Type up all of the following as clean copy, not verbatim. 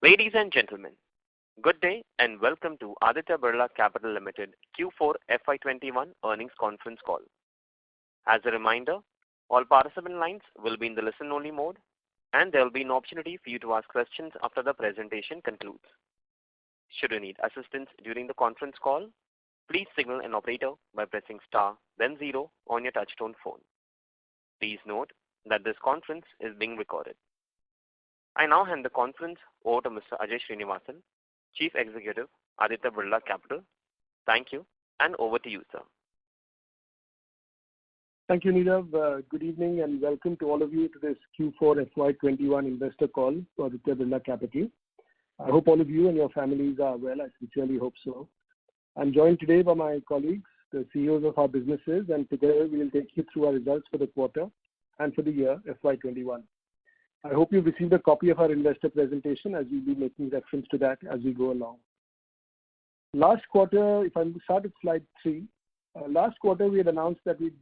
Ladies and gentlemen, good day and welcome to Aditya Birla Capital Limited Q4 FY21 earnings conference call. As a reminder, all participant lines will be in the listen-only mode, and there will be an opportunity for you to ask questions after the presentation concludes. Should you need assistance during the conference call, please signal an operator by pressing star, then 0 on your touchtone phone. Please note that this conference is being recorded. I now hand the conference over to Mr. Ajay Srinivasan, Chief Executive, Aditya Birla Capital. Thank you, and over to you, sir. Thank you, Nirav. Good evening and welcome to all of you to this Q4 FY21 investor call for Aditya Birla Capital. I hope all of you and your families are well. I sincerely hope so. I'm joined today by my colleagues, the CEOs of our businesses, and together we will take you through our results for the quarter and for the year FY21. I hope you've received a copy of our investor presentation as we'll be making reference to that as we go along. Last quarter, if I start at slide 3, last quarter we had announced that we'd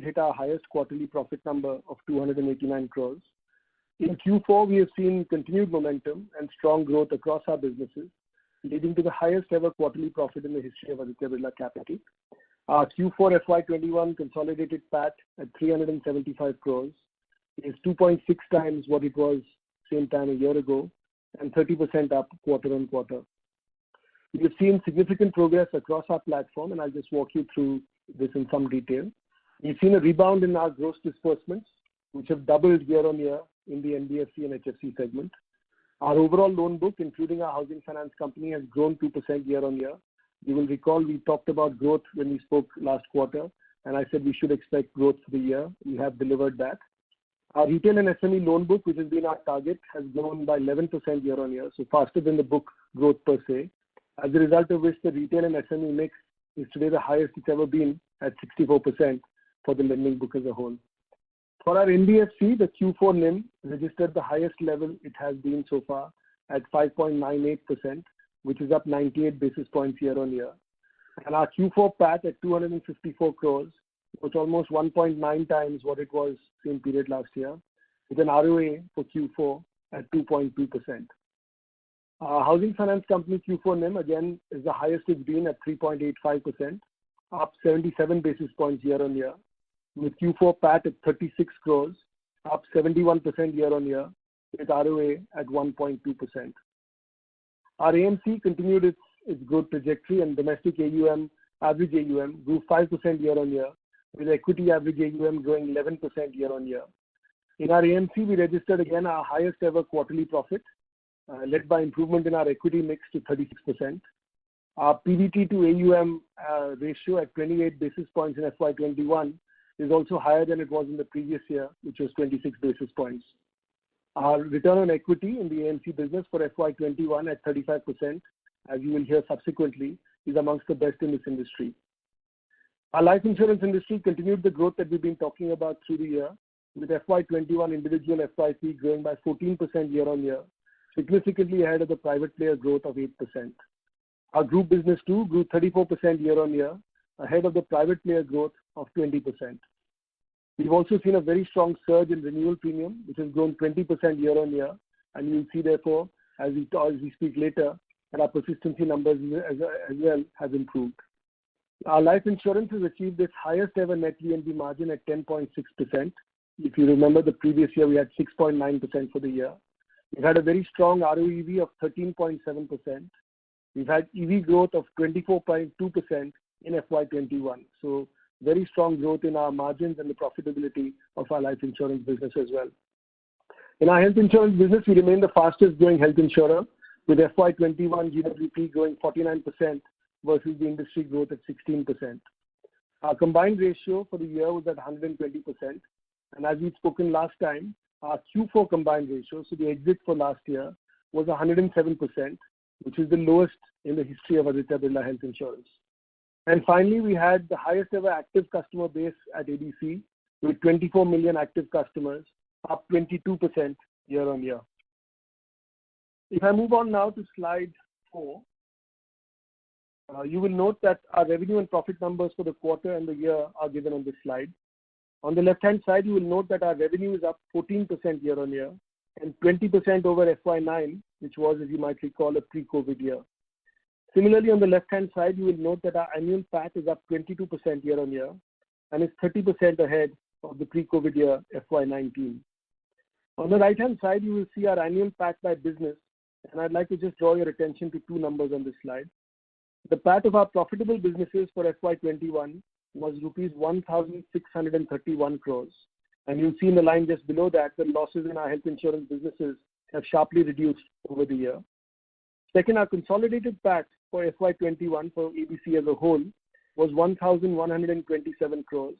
hit our highest quarterly profit number of 289 crores. In Q4, we have seen continued momentum and strong growth across our businesses, leading to the highest ever quarterly profit in the history of Aditya Birla Capital. Our Q4 FY21 consolidated PAT at 375 crores is 2.6 times what it was same time a year ago and 30% up quarter on quarter. We have seen significant progress across our platform, and I'll just walk you through this in some detail. We've seen a rebound in our gross disbursements, which have doubled year on year in the NBFC and HFC segment. Our overall loan book, including our housing finance company, has grown 2% year on year. You will recall we talked about growth when we spoke last quarter, and I said we should expect growth for the year. We have delivered that. Our retail and SME loan book, which has been our target, has grown by 11% year on year, so faster than the book growth per se, as a result of which the retail and SME mix is today the highest it's ever been at 64% for the lending book as a whole. For our NBFC, the Q4 NIM registered the highest level it has been so far at 5.98%, which is up 98 basis points year on year. And our Q4 PAT at 254 crores, was almost 1.9 times what it was same period last year, with an ROA for Q4 at 2.2%. Our housing finance company Q4 NIM again is the highest it's been at 3.85%, up 77 basis points year on year, with Q4 PAT at 36 crores, up 71% year on year, with ROA at 1.2%. Our AMC continued its growth trajectory, and domestic AUM, average AUM, grew 5% year on year, with equity average AUM growing 11% year on year. In our AMC, we registered again our highest ever quarterly profit, led by improvement in our equity mix to 36%. Our PBT to AUM ratio at 28 basis points in FY21 is also higher than it was in the previous year, which was 26 basis points. Our return on equity in the AMC business for FY21 at 35%, as you will hear subsequently, is amongst the best in this industry. Our life insurance industry continued the growth that we've been talking about through the year, with FY21 individual FYP growing by 14% year on year, significantly ahead of the private player growth of 8%. Our group business too grew 34% year on year, ahead of the private player growth of 20%. We've also seen a very strong surge in renewal premium, which has grown 20% year on year, and you'll see therefore, as we speak later, that our persistency numbers as well have improved. Our life insurance has achieved its highest ever net VNB margin at 10.6%. If you remember the previous year, we had 6.9% for the year. We've had a very strong ROEV of 13.7%. We've had EV growth of 24.2% in FY21. So very strong growth in our margins and the profitability of our life insurance business as well. In our health insurance business, we remain the fastest growing health insurer, with FY21 GWP growing 49% versus the industry growth at 16%. Our combined ratio for the year was at 120%, and as we've spoken last time, our Q4 combined ratio, so the exit for last year, was 107%, which is the lowest in the history of Aditya Birla Health Insurance. And finally, we had the highest ever active customer base at ADC, with 24 million active customers, up 22% year on year. If I move on now to slide 4, you will note that our revenue and profit numbers for the quarter and the year are given on this slide. On the left-hand side, you will note that our revenue is up 14% year on year and 20% over FY9 which was, as you might recall, a pre-COVID year. Similarly, on the left-hand side, you will note that our annual PAT is up 22% year-on-year and is 30% ahead of the pre-COVID year FY19. On the right-hand side, you will see our annual PAT by business, and I'd like to just draw your attention to two numbers on this slide. The PAT of our profitable businesses for FY21 was rupees 1,631 crores, and you'll see in the line just below that the losses in our health insurance businesses have sharply reduced over the year. Second, our consolidated PAT for FY21 for ABC as a whole was 1,127 crores,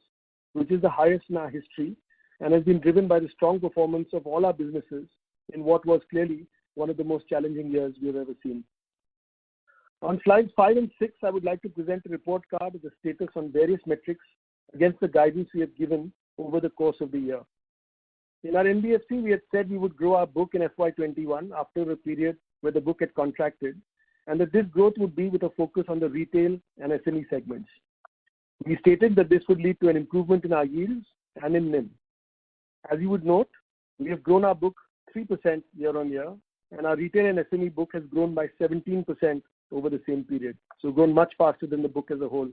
which is the highest in our history and has been driven by the strong performance of all our businesses in what was clearly one of the most challenging years we have ever seen. On slides 5 and 6, I would like to present a report card of the status on various metrics against the guidance we have given over the course of the year. In our NBFC, we had said we would grow our book in FY21 after a period where the book had contracted, and that this growth would be with a focus on the retail and SME segments. We stated that this would lead to an improvement in our yields and in NIM. As you would note, we have grown our book 3% year-on-year, and our retail and SME book has grown by 17% over the same period, so grown much faster than the book as a whole.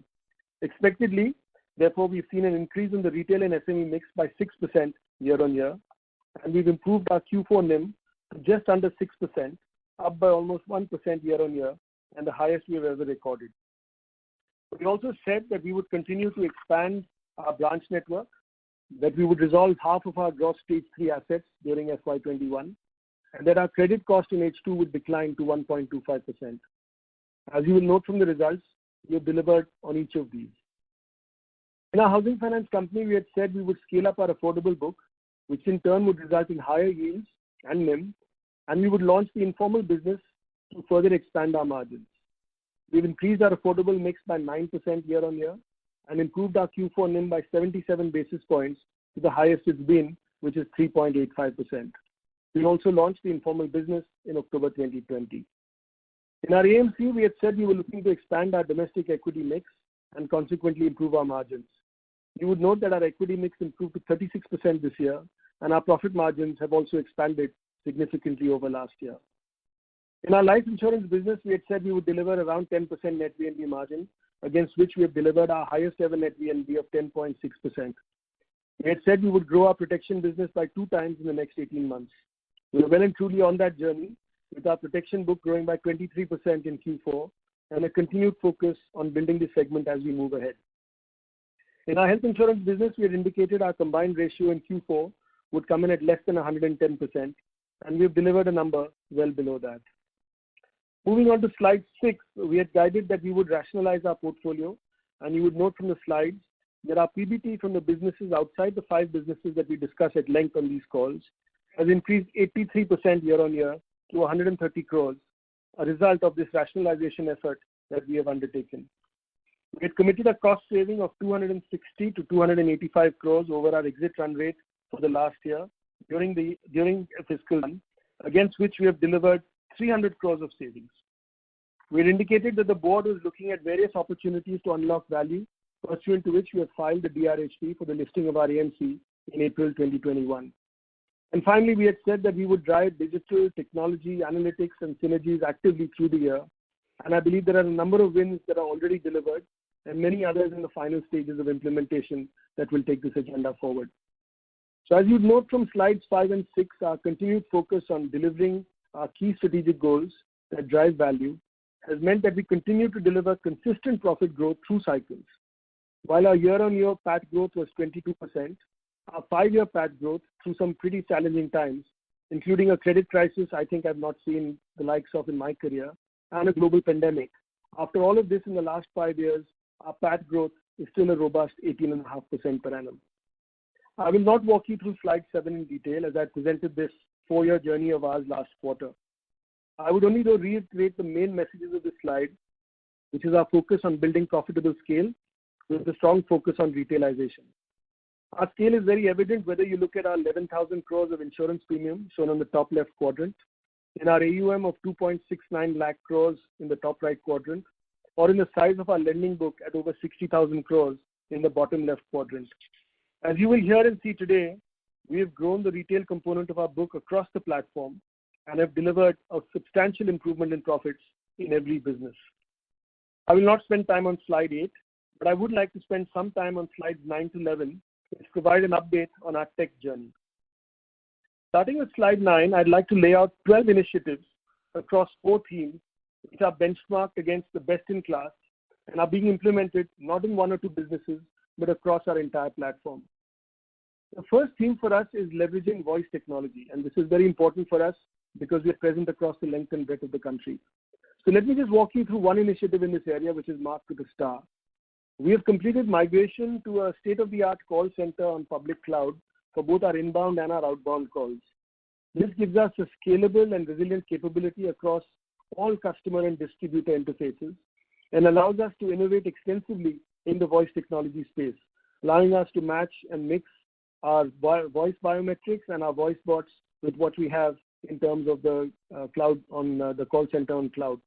Expectedly, therefore, we've seen an increase in the retail and SME mix by 6% year-on-year, and we've improved our Q4 NIM to just under 6%, up by almost 1% year-on-year, and the highest we have ever recorded. We also said that we would continue to expand our branch network, that we would resolve half of our gross stage 3 assets during FY21, and that our credit cost in H2 would decline to 1.25%. As you will note from the results, we have delivered on each of these. In our housing finance company, we had said we would scale up our affordable book, which in turn would result in higher yields and NIM, and we would launch the informal business to further expand our margins. We've increased our affordable mix by 9% year-on-year and improved our Q4 NIM by 77 basis points to the highest it's been, which is 3.85%. We also launched the informal business in October 2020. In our AMC, we had said we were looking to expand our domestic equity mix and consequently improve our margins. You would note that our equity mix improved to 36% this year, and our profit margins have also expanded significantly over last year. In our life insurance business, we had said we would deliver around 10% net VNB margin, against which we have delivered our highest ever net VNB of 10.6%. We had said we would grow our protection business by 2 times in the next 18 months. We are well and truly on that journey, with our protection book growing by 23% in Q4 and a continued focus on building this segment as we move ahead. In our health insurance business, we had indicated our combined ratio in Q4 would come in at less than 110%, and we have delivered a number well below that. Moving on to slide 6, we had guided that we would rationalize our portfolio, and you would note from the slides that our PBT from the businesses outside the 5 businesses that we discuss at length on these calls has increased 83% year-on-year to 130 crores, a result of this rationalization effort that we have undertaken. We had committed a cost saving of 260 to 285 crores over our exit run rate for the last year during fiscal 1, against which we have delivered 300 crores of savings. We had indicated that the board was looking at various opportunities to unlock value, pursuant to which we have filed the DRHP for the listing of our AMC in April 2021. And finally, we had said that we would drive digital, technology, analytics, and synergies actively through the year. And I believe there are a number of wins that are already delivered and many others in the final stages of implementation that will take this agenda forward. So as you'd note from slides 5 and 6, our continued focus on delivering our key strategic goals that drive value has meant that we continue to deliver consistent profit growth through cycles. While our year-on-year PAT growth was 22%, our 5-year PAT growth through some pretty challenging times, including a credit crisis I think I've not seen the likes of in my career, and a global pandemic. After all of this in the last 5 years, our PAT growth is still a robust 18.5% per annum. I will not walk you through slide 7 in detail as I presented this 4-year journey of ours last quarter. I would only though reiterate the main messages of this slide, which is our focus on building profitable scale with a strong focus on retailization. Our scale is very evident whether you look at our 11,000 crores of insurance premium shown on the top left quadrant, in our AUM of 2.69 lakh crores in the top right quadrant, or in the size of our lending book at over 60,000 crores in the bottom left quadrant. As you will hear and see today, we have grown the retail component of our book across the platform and have delivered a substantial improvement in profits in every business. I will not spend time on slide 8, but I would like to spend some time on slides 9 to 11, which provide an update on our tech journey. Starting with slide 9, I'd like to lay out 12 initiatives across 4 themes which are benchmarked against the best in class and are being implemented not in 1 or 2 businesses, but across our entire platform. The first theme for us is leveraging voice technology, and this is very important for us because we are present across the length and breadth of the country. So let me just walk you through one initiative in this area, which is marked with a star. We have completed migration to a state-of-the-art call center on public cloud for both our inbound and our outbound calls. This gives us a scalable and resilient capability across all customer and distributor interfaces and allows us to innovate extensively in the voice technology space, allowing us to match and mix our voice biometrics and our voice bots with what we have in terms of the cloud on the call center on cloud.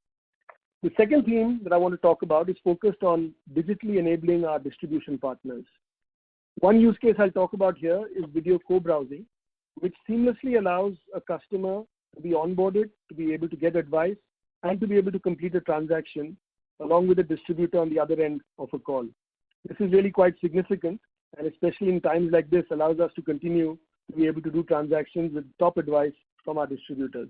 The second theme that I want to talk about is focused on digitally enabling our distribution partners. One use case I'll talk about here is video co-browsing, which seamlessly allows a customer to be onboarded, to be able to get advice, and to be able to complete a transaction along with a distributor on the other end of a call. This is really quite significant, and especially in times like this, allows us to continue to be able to do transactions with top advice from our distributors.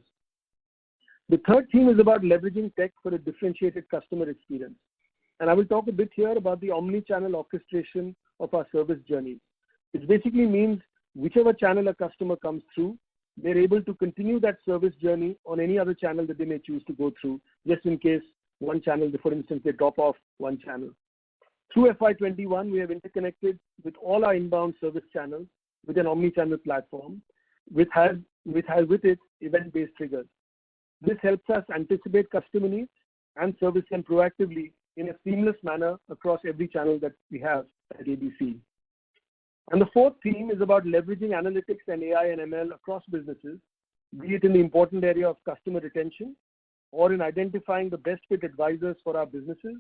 The third theme is about leveraging tech for a differentiated customer experience. And I will talk a bit here about the omni-channel orchestration of our service journey, which basically means whichever channel a customer comes through, they're able to continue that service journey on any other channel that they may choose to go through, just in case one channel, for instance, they drop off one channel. Through FY21, we have interconnected with all our inbound service channels with an omni-channel platform, which has with it event-based triggers. This helps us anticipate customer needs and service them proactively in a seamless manner across every channel that we have at ABC. And the fourth theme is about leveraging analytics and AI and ML across businesses, be it in the important area of customer retention, or in identifying the best fit advisors for our businesses,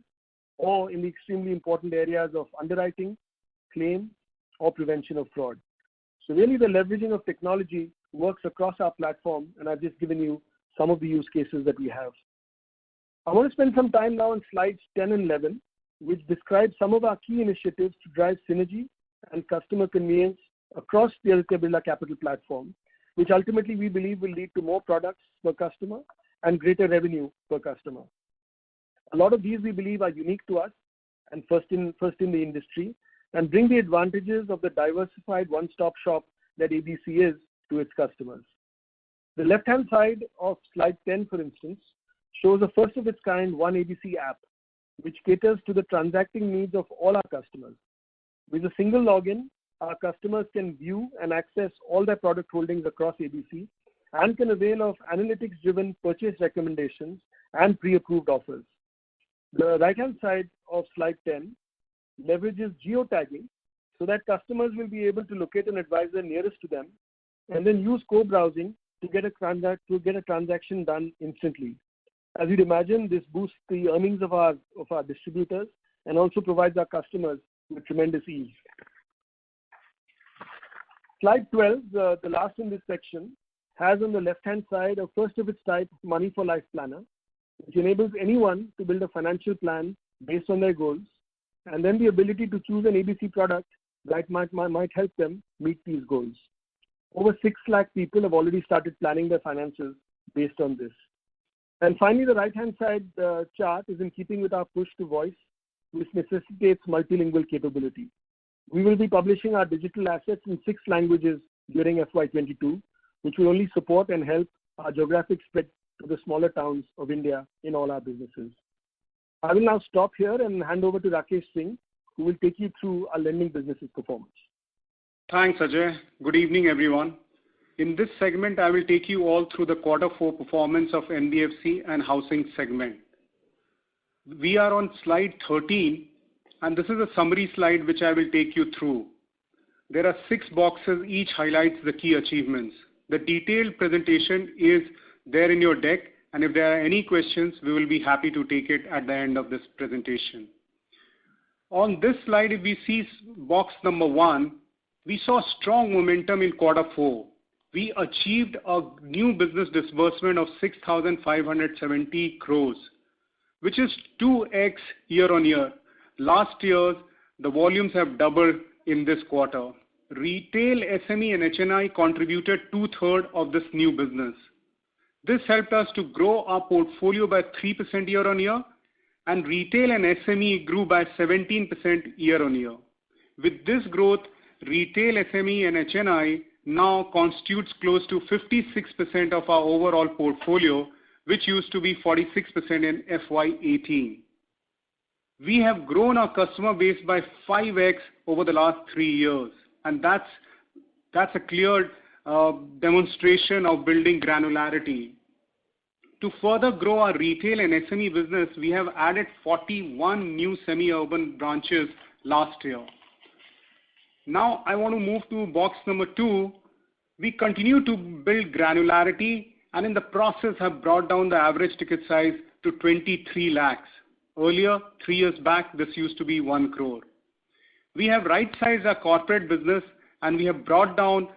or in the extremely important areas of underwriting, claim, or prevention of fraud. So really the leveraging of technology works across our platform, and I've just given you some of the use cases that we have. I want to spend some time now on slides 10 and 11, which describe some of our key initiatives to drive synergy and customer convenience across the Aditya Birla Capital platform, which ultimately we believe will lead to more products per customer and greater revenue per customer. A lot of these we believe are unique to us and first in the industry, and bring the advantages of the diversified one-stop shop that ABC is to its customers. The left-hand side of slide 10, for instance, shows a first-of-its-kind One ABC app, which caters to the transacting needs of all our customers. With a single login, our customers can view and access all their product holdings across ABC and can avail of analytics-driven purchase recommendations and pre-approved offers. The right-hand side of slide 10 leverages geotagging so that customers will be able to locate an advisor nearest to them and then use co-browsing to get a transaction done instantly. As you'd imagine, this boosts the earnings of our distributors and also provides our customers with tremendous ease. Slide 12, the last in this section, has on the left-hand side a first-of-its-type Money for Life planner, which enables anyone to build a financial plan based on their goals, and then the ability to choose an ABC product that might help them meet these goals. Over 6 lakh people have already started planning their finances based on this. And finally, the right-hand side chart is in keeping with our push to voice, which necessitates multilingual capability. We will be publishing our digital assets in 6 languages during FY22, which will only support and help our geographic spread to the smaller towns of India in all our businesses. I will now stop here and hand over to Rakesh Singh, who will take you through our lending business's performance. Thanks, Ajay. Good evening, everyone. In this segment, I will take you all through the Q4 performance of NBFC and housing segment. We are on slide 13, and this is a summary slide which I will take you through. There are 6 boxes, each highlights the key achievements. The detailed presentation is there in your deck, and if there are any questions, we will be happy to take it at the end of this presentation. On this slide, if we see box number 1, we saw strong momentum in Q4. we achieved a new business disbursement of 6,570 crores, which is 2x year-on-year. Last year, the volumes have doubled in this quarter. Retail, SME and HNI contributed 2/3 of this new business. This helped us to grow our portfolio by 3% year-on-year, and retail and SME grew by 17% year-on-year. With this growth, retail, SME and HNI now constitutes close to 56% of our overall portfolio, which used to be 46% in FY18. We have grown our customer base by 5x over the last 3 years, and that's a clear demonstration of building granularity. To further grow our retail and SME business, we have added 41 new semi-urban branches last year. Now I want to move to box number 2. We continue to build granularity and in the process have brought down the average ticket size to 23 lakhs. Earlier, 3 years back, this used to be 1 crore. We have right-sized our corporate business and we have brought down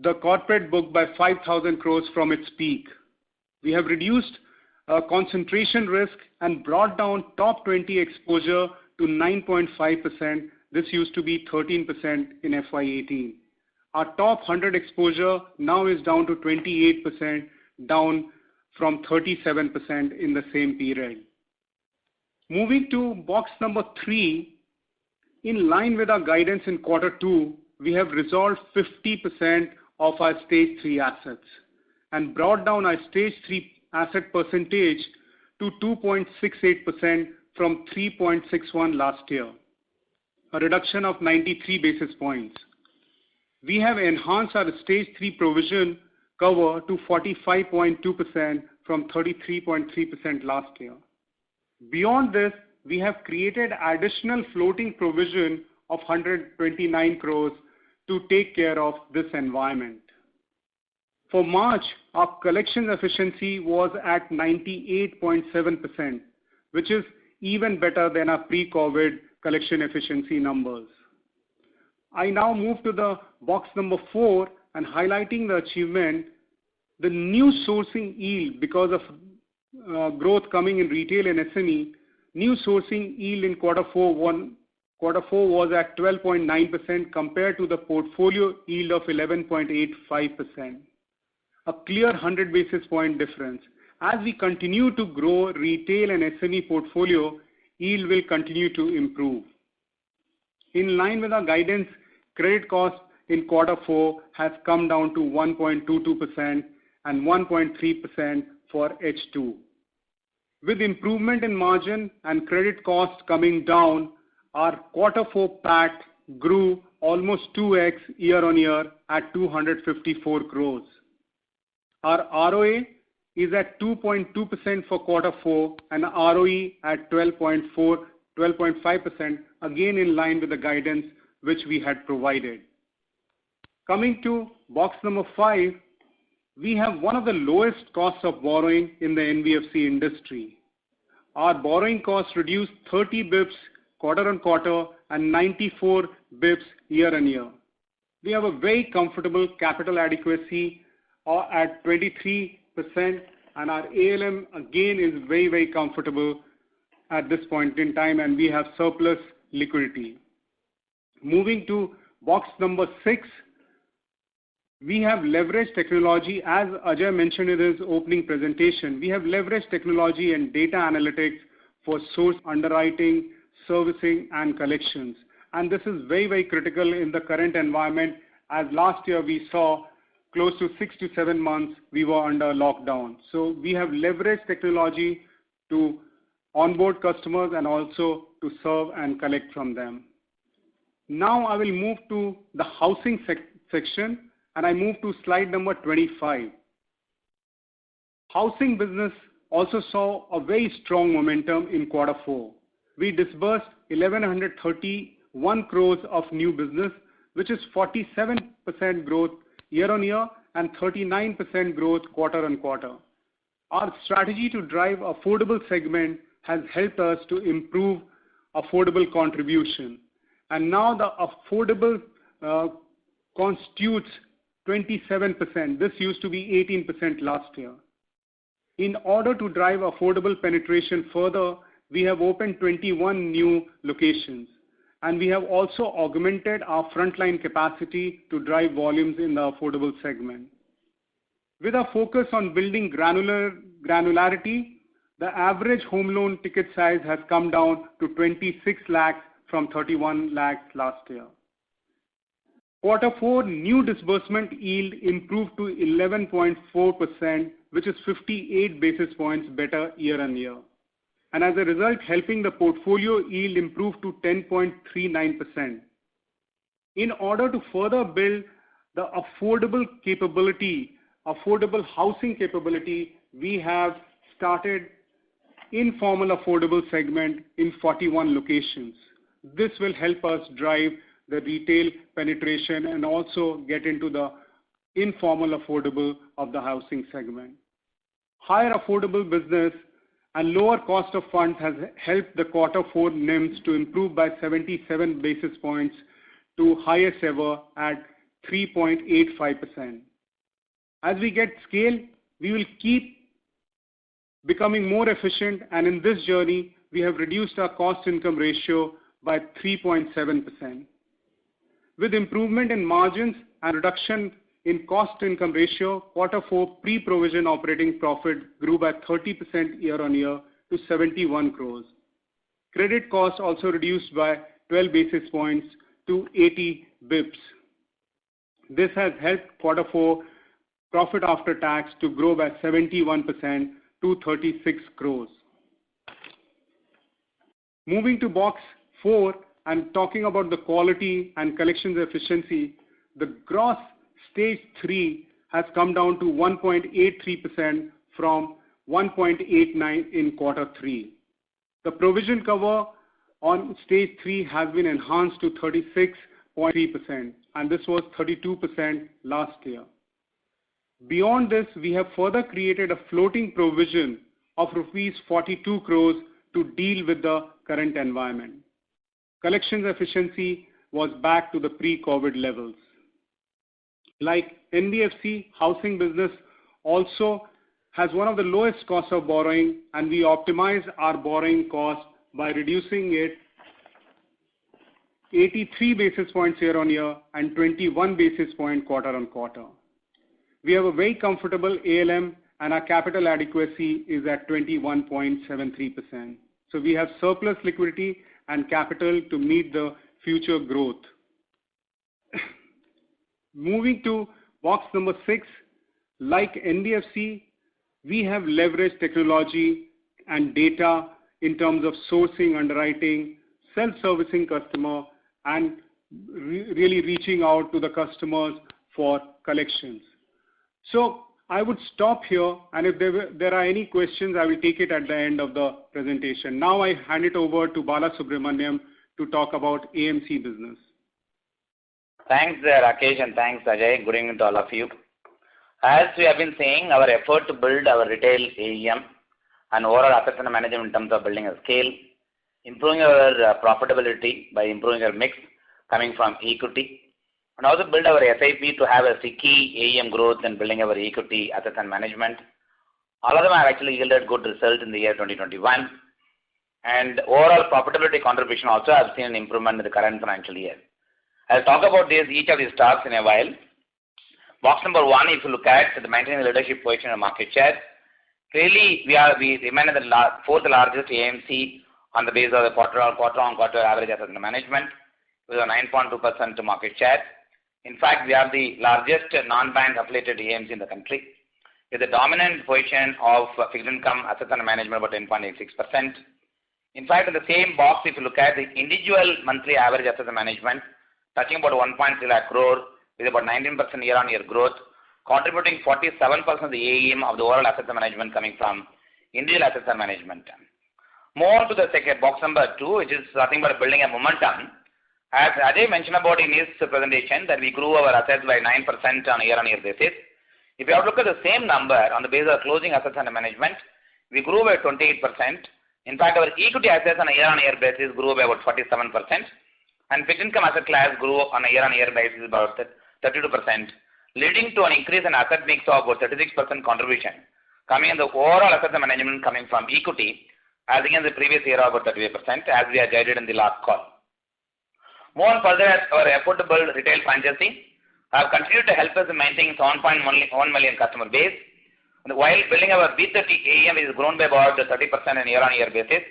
the corporate book by 5,000 crores from its peak. We have reduced concentration risk and brought down top 20 exposure to 9.5%. This used to be 13% in FY18. Our top 100 exposure now is down to 28%, down from 37% in the same period. Moving to box number 3, in line with our guidance in quarter 2, we have resolved 50% of our stage 3 assets and brought down our stage 3 asset percentage to 2.68% from 3.61 last year, a reduction of 93 basis points. We have enhanced our stage 3 provision cover to 45.2% from 33.3% last year. Beyond this, we have created additional floating provision of 129 crores to take care of this environment. For March, our collection efficiency was at 98.7%, which is even better than our pre-COVID collection efficiency numbers. I now move to the box number 4 and highlighting the achievement, the new sourcing yield because of growth coming in retail and SME, new sourcing yield in quarter 4 was at 12.9% compared to the portfolio yield of 11.85%. A clear 100 basis point difference. As we continue to grow retail and SME portfolio, yield will continue to improve. In line with our guidance, credit cost in quarter 4 has come down to 1.22% and 1.3% for H2. With improvement in margin and credit cost coming down, our quarter 4 PAT grew almost 2x year-on-year at 254 crores. Our ROA is at 2.2% for quarter 4 and ROE at 12.5%, again in line with the guidance which we had provided. Coming to box number 5, we have one of the lowest costs of borrowing in the NBFC industry. Our borrowing costs reduced 30 bips quarter-on-quarter and 94 bips year-on-year. We have a very comfortable capital adequacy at 23%, and our ALM again is very, very comfortable at this point in time, and we have surplus liquidity. Moving to box number 6, we have leveraged technology. As Ajay mentioned in his opening presentation, we have leveraged technology and data analytics for source underwriting, servicing, and collections. And this is very, very critical in the current environment, as last year we saw close to 6 to 7 months we were under lockdown. So we have leveraged technology to onboard customers and also to serve and collect from them. Now I will move to the housing section, and I move to slide number 25. Housing business also saw a very strong momentum in quarter 4. We disbursed 1,131 crores of new business, which is 47% growth year-on-year and 39% growth quarter-on-quarter. Our strategy to drive affordable segment has helped us to improve affordable contribution. And now the affordable constitutes 27%. This used to be 18% last year. In order to drive affordable penetration further, we have opened 21 new locations, and we have also augmented our frontline capacity to drive volumes in the affordable segment. With a focus on building granularity, the average home loan ticket size has come down to 26 lakhs from 31 lakhs last year. Quarter 4 new disbursement yield improved to 11.4%, which is 58 basis points better year-on-year. And as a result, helping the portfolio yield improve to 10.39%. In order to further build the affordable housing capability, we have started informal affordable segment in 41 locations. This will help us drive the retail penetration and also get into the informal affordable of the housing segment. Higher affordable business and lower cost of funds has helped the quarter 4 NIMs to improve by 77 basis points to highest ever at 3.85%. As we get scale, we will keep becoming more efficient, and in this journey, we have reduced our cost-income ratio by 3.7%. With improvement in margins and reduction in cost-income ratio, quarter 4 pre-provision operating profit grew by 30% year-on-year to 71 crores. Credit costs also reduced by 12 basis points to 80 bips. This has helped quarter 4 profit after tax to grow by 71% to 36 crores. Moving to box 4 and talking about the quality and collections efficiency, the gross Stage 3 has come down to 1.83% from 1.89 in quarter 3. The provision cover on Stage 3 has been enhanced to 36.3%, and this was 32% last year. Beyond this, we have further created a floating provision of rupees 42 crores to deal with the current environment. Collections efficiency was back to the pre-COVID levels. Like NBFC, housing business also has one of the lowest costs of borrowing, and we optimize our borrowing cost by reducing it 83 basis points year-on-year and 21 basis point quarter-on-quarter. We have a very comfortable ALM, and our capital adequacy is at 21.73%. So we have surplus liquidity and capital to meet the future growth. Moving to box number 6, like NBFC, we have leveraged technology and data in terms of sourcing, underwriting, self-servicing customer, and really reaching out to the customers for collections. So I would stop here, and if there are any questions, I will take it at the end of the presentation. Now I hand it over to Bala Subramaniam to talk about AMC business. Thanks, Rakesh, and thanks, Ajay. Good evening to all of you. As we have been saying, our effort to build our retail AUM and overall assets under management in terms of building a scale, improving our profitability by improving our mix coming from equity, and also build our SIP to have a sticky AUM growth and building our equity assets under management. All of them have actually yielded good results in the year 2021. And overall profitability contribution also has seen an improvement in the current financial year. I'll talk about each of these stocks in a while. Box number 1, if you look at the maintaining the leadership position in market share, clearly we remain at the 4th largest AMC on the basis of the quarter-on-quarter average assets under management with a 9.2% market share. In fact, we are the largest non-bank affiliated AMC in the country with a dominant position of fixed income assets under management about 10.86%. In fact, in the same box, if you look at the individual monthly average assets under management, touching about 1.3 lakh crore with about 19% year-on-year growth, contributing 47% of the AUM of the overall assets under management coming from individual assets under management. More on to the second box number 2, which is nothing but building a momentum. As Ajay mentioned about in his presentation that we grew our assets by 9% on a year-on-year basis. If you have to look at the same number on the basis of closing assets under management, we grew by 28%. In fact, our equity assets on a year-on-year basis grew by about 47%. And fixed income asset class grew on a year-on-year basis about 32%. leading to an increase in asset mix of about 36% contribution, coming in the overall asset management coming from equity, as against the previous year of about 38%, as we are guided in the last call. Move on further, as our effort to build retail franchisee have continued to help us in maintaining 7.1 million customer base, while building our B30 AUM is grown by about 30% on year-on-year basis.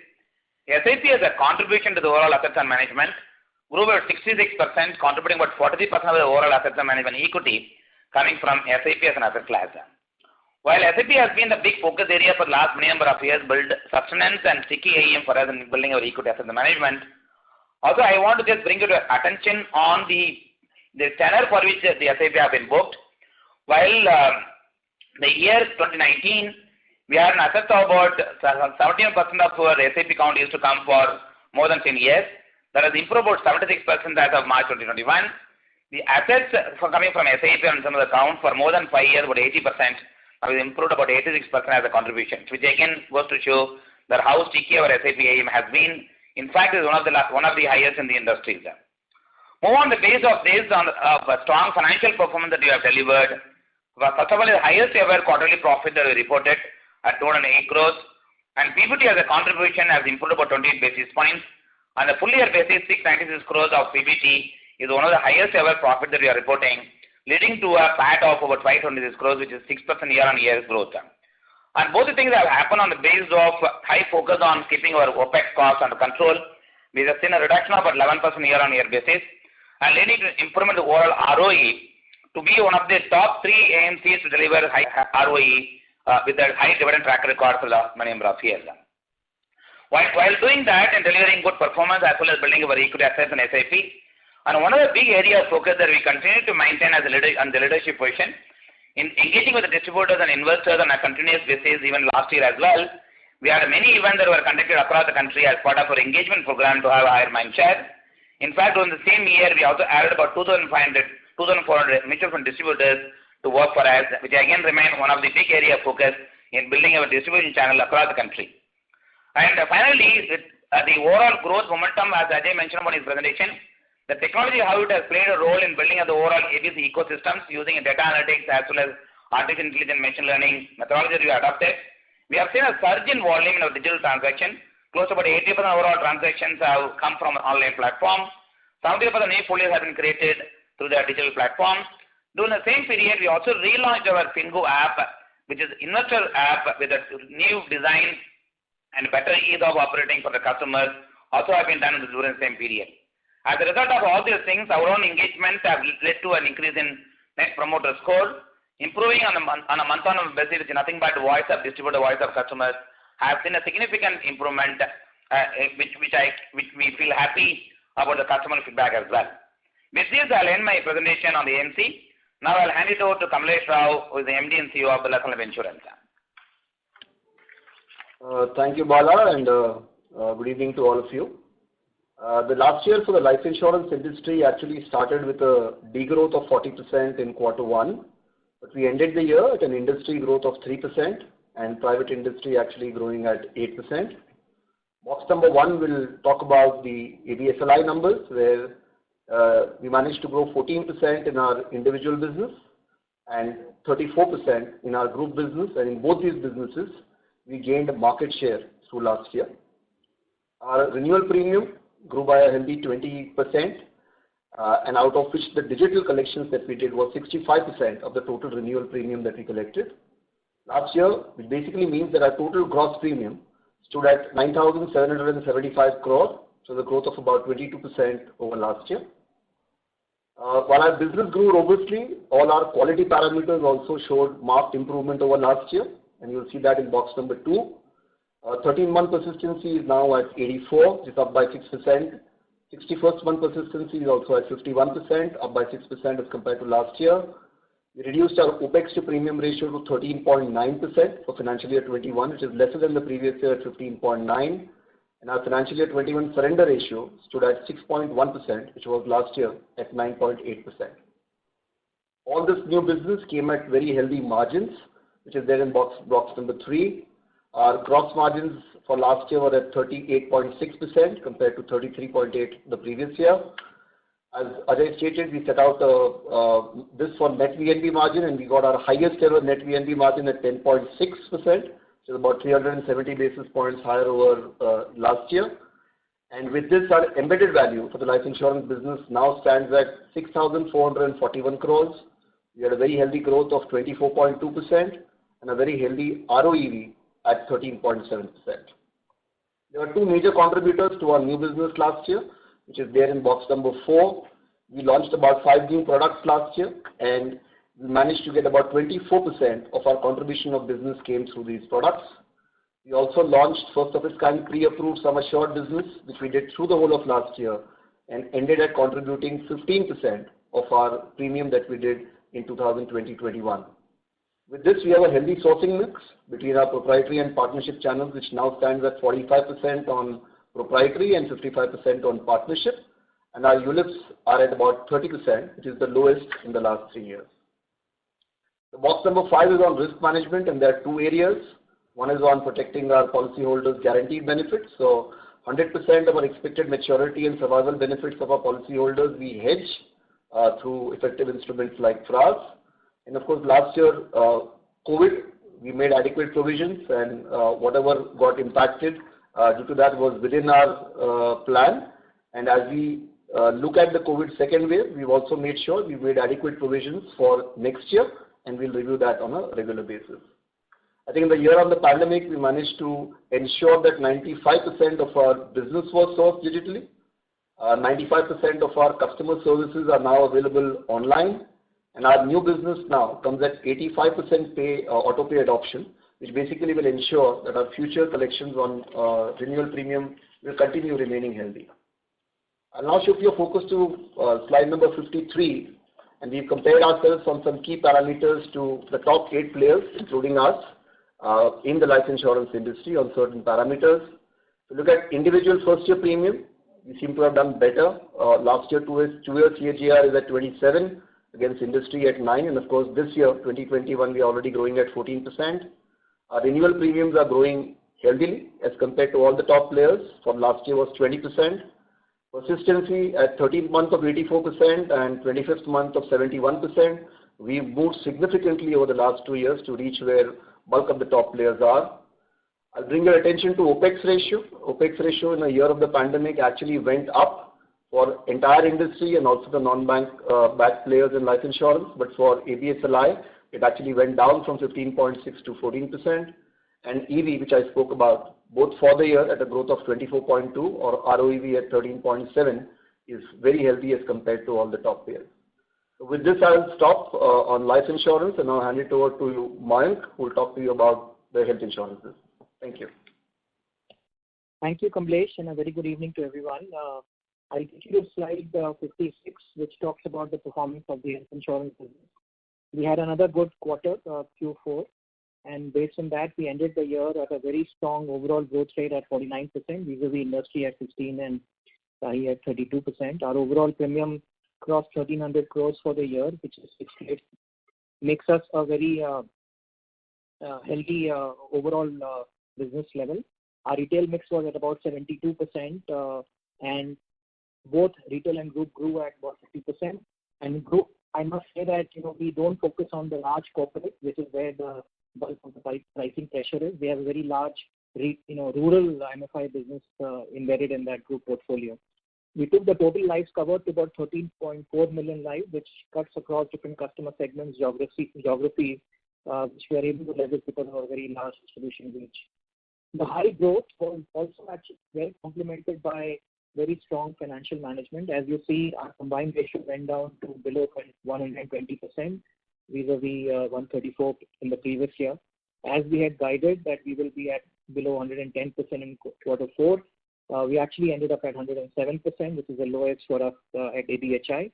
SIP as a contribution to the overall assets and management grew by 66%, contributing about 43% of the overall assets and management equity coming from SIP as an asset class. While SIP has been the big focus area for the last many number of years, build sustenance and sticky AUM for us in building our equity assets and management. Also, I want to just bring your attention on the tenor for which the SIP have been booked. While the year 2019, we had an asset of about 71% of our SIP count used to come for more than 10 years. That has improved about 76% as of March 2021. The assets coming from SIP and some of the count for more than 5 years, about 80%, have improved about 86% as a contribution, which again goes to show that how sticky our SIP AUM has been. In fact, is one of the highest in the industry. Move on the base of this on a strong financial performance that we have delivered. First of all, the highest ever quarterly profit that we reported at 208 crores, and PBT as a contribution has improved about 28 basis points. On a full year basis, 696 crores of PBT is one of the highest ever profit that we are reporting, leading to a PAT of about 526 crores, which is 6% year-on-year growth. And both the things have happened on the basis of high focus on keeping our OPEX costs under control. We have seen a reduction of about 11% year-on-year basis, and leading to improvement of overall ROE to be one of the top 3 AMCs to deliver high ROE with a high dividend track record for the last many number of years. While doing that and delivering good performance as well as building our equity assets and SIP, and one of the big areas of focus that we continue to maintain as a leadership position in engaging with the distributors and investors on a continuous basis, even last year as well. We had many events that were conducted across the country as part of our engagement program to have a higher mind share. In fact, during the same year, we also added about 2,400 mutual fund distributors to work for us, which again remain one of the big area of focus in building our distribution channel across the country. And finally, the overall growth momentum, as Ajay mentioned about his presentation, the technology, how it has played a role in building of the overall ABC ecosystems using data analytics as well as artificial intelligence machine learning methodology that we adopted. We have seen a surge in volume in our digital transaction. Close to about 80% of overall transactions have come from an online platform. 70% of new folios have been created through the digital platform. During the same period, we also relaunched our Fingo app, which is investor app with a new design and better ease of operating for the customers, also have been done during the same period. As a result of all these things, our own engagement have led to an increase in net promoter score, improving on a month-on-month basis, which is nothing but voice of distributor, voice of customers, have seen a significant improvement, which we feel happy about the customer feedback as well. With this, I'll end my presentation on the AMC. Now I'll hand it over to Kamlesh Rao, who is the MD and CEO of Birla Sun Life Insurance. Thank you, Bala, and good evening to all of you. The last year for the life insurance industry actually started with a degrowth of 40% in Q1, but we ended the year at an industry growth of 3% and private industry actually growing at 8%. Box number 1 will talk about the ABSLI numbers, where we managed to grow 14% in our individual business and 34% in our group business, and in both these businesses, we gained market share through last year. Our renewal premium grew by a healthy 20%, and out of which the digital collections that we did was 65% of the total renewal premium that we collected. Last year, which basically means that our total gross premium stood at 9,775 crore, so the growth of about 22% over last year. While our business grew robustly, all our quality parameters also showed marked improvement over last year, and you'll see that in box number 2. 13-month persistency is now at 84, which is up by 6%. 61st month persistency is also at 51%, up by 6% as compared to last year. We reduced our OPEX to premium ratio to 13.9% for financial year 21, which is lesser than the previous year at 15.9%. And our financial year 21 surrender ratio stood at 6.1%, which was last year at 9.8%. All this new business came at very healthy margins, which is there in box number 3. Our gross margins for last year were at 38.6% compared to 33.8% the previous year. As Ajay stated, we set out this for net VNB margin, and we got our highest ever net VNB margin at 10.6%, which is about 370 basis points higher over last year. And with this, our embedded value for the life insurance business now stands at 6,441 crores. We had a very healthy growth of 24.2% and a very healthy ROEV at 13.7%. There were two major contributors to our new business last year, which is there in box number 4. We launched about 5 new products last year, and we managed to get about 24% of our contribution of business came through these products. We also launched first of its kind pre-approved sum assured business, which we did through the whole of last year and ended at contributing 15% of our premium that we did in 2020-21. With this, we have a healthy sourcing mix between our proprietary and partnership channels, which now stands at 45% on proprietary and 55% on partnership. And our ULIPs are at about 30%, which is the lowest in the last 3 years. The box number 5 is on risk management, and there are 2 areas. One is on protecting our policyholders' guaranteed benefits. So 100% of our expected maturity and survival benefits of our policyholders we hedge through effective instruments like FRAs. And of course, last year, COVID, we made adequate provisions, and whatever got impacted due to that was within our plan. And as we look at the COVID second wave, we've also made sure we made adequate provisions for next year, and we'll review that on a regular basis. I think in the year of the pandemic, we managed to ensure that 95% of our business was sourced digitally. 95% of our customer services are now available online. And our new business now comes at 85% auto pay adoption, which basically will ensure that our future collections on renewal premium will continue remaining healthy. I'll now shift your focus to slide number 53, and we've compared ourselves on some key parameters to the top 8 players, including us, in the life insurance industry on certain parameters. If you look at individual first year premium, we seem to have done better. Last year, 2-year CAGR is at 27 against industry at 9, and of course this year, 2021, we are already growing at 14%. Our renewal premiums are growing healthily as compared to all the top players. From last year was 20%. Persistency at 13th month of 84% and 25th month of 71%. We've moved significantly over the last 2 years to reach where bulk of the top players are. I'll bring your attention to OPEX ratio. OPEX ratio in the year of the pandemic actually went up for entire industry and also the non-bank backed players in life insurance. But for ABSLI, it actually went down from 15.6 to 14%. And EV, which I spoke about, both for the year at a growth of 24.2 or ROEV at 13.7 is very healthy as compared to all the top players. So with this, I'll stop on life insurance and now hand it over to Mayank, who will talk to you about the health insurances. Thank you. Thank you, Kamlesh, and a very good evening to everyone. I'll take you to slide 56, which talks about the performance of the health insurance business. We had another good quarter, Q4, and based on that, we ended the year at a very strong overall growth rate at 49%, vis-a-vis industry at 16% and SAHI at 32%. Our overall premium crossed 1,300 crores for the year, which is 68, makes us a very healthy overall business level. Our retail mix was at about 72%, and both retail and group grew at about 50%. And group, I must say that we don't focus on the large corporate, which is where the bulk of the pricing pressure is. We have a very large, rural MFI business embedded in that group portfolio. We took the total lives covered to about 13.4 million lives, which cuts across different customer segments, geographies, which we are able to leverage because of our very large distribution reach. The high growth was also actually very complemented by very strong financial management. As you see, our combined ratio went down to below 120%, vis-a-vis 134 in the previous year. As we had guided that we will be at below 110% in quarter 4, we actually ended up at 107%, which is the lowest for us at ABHI.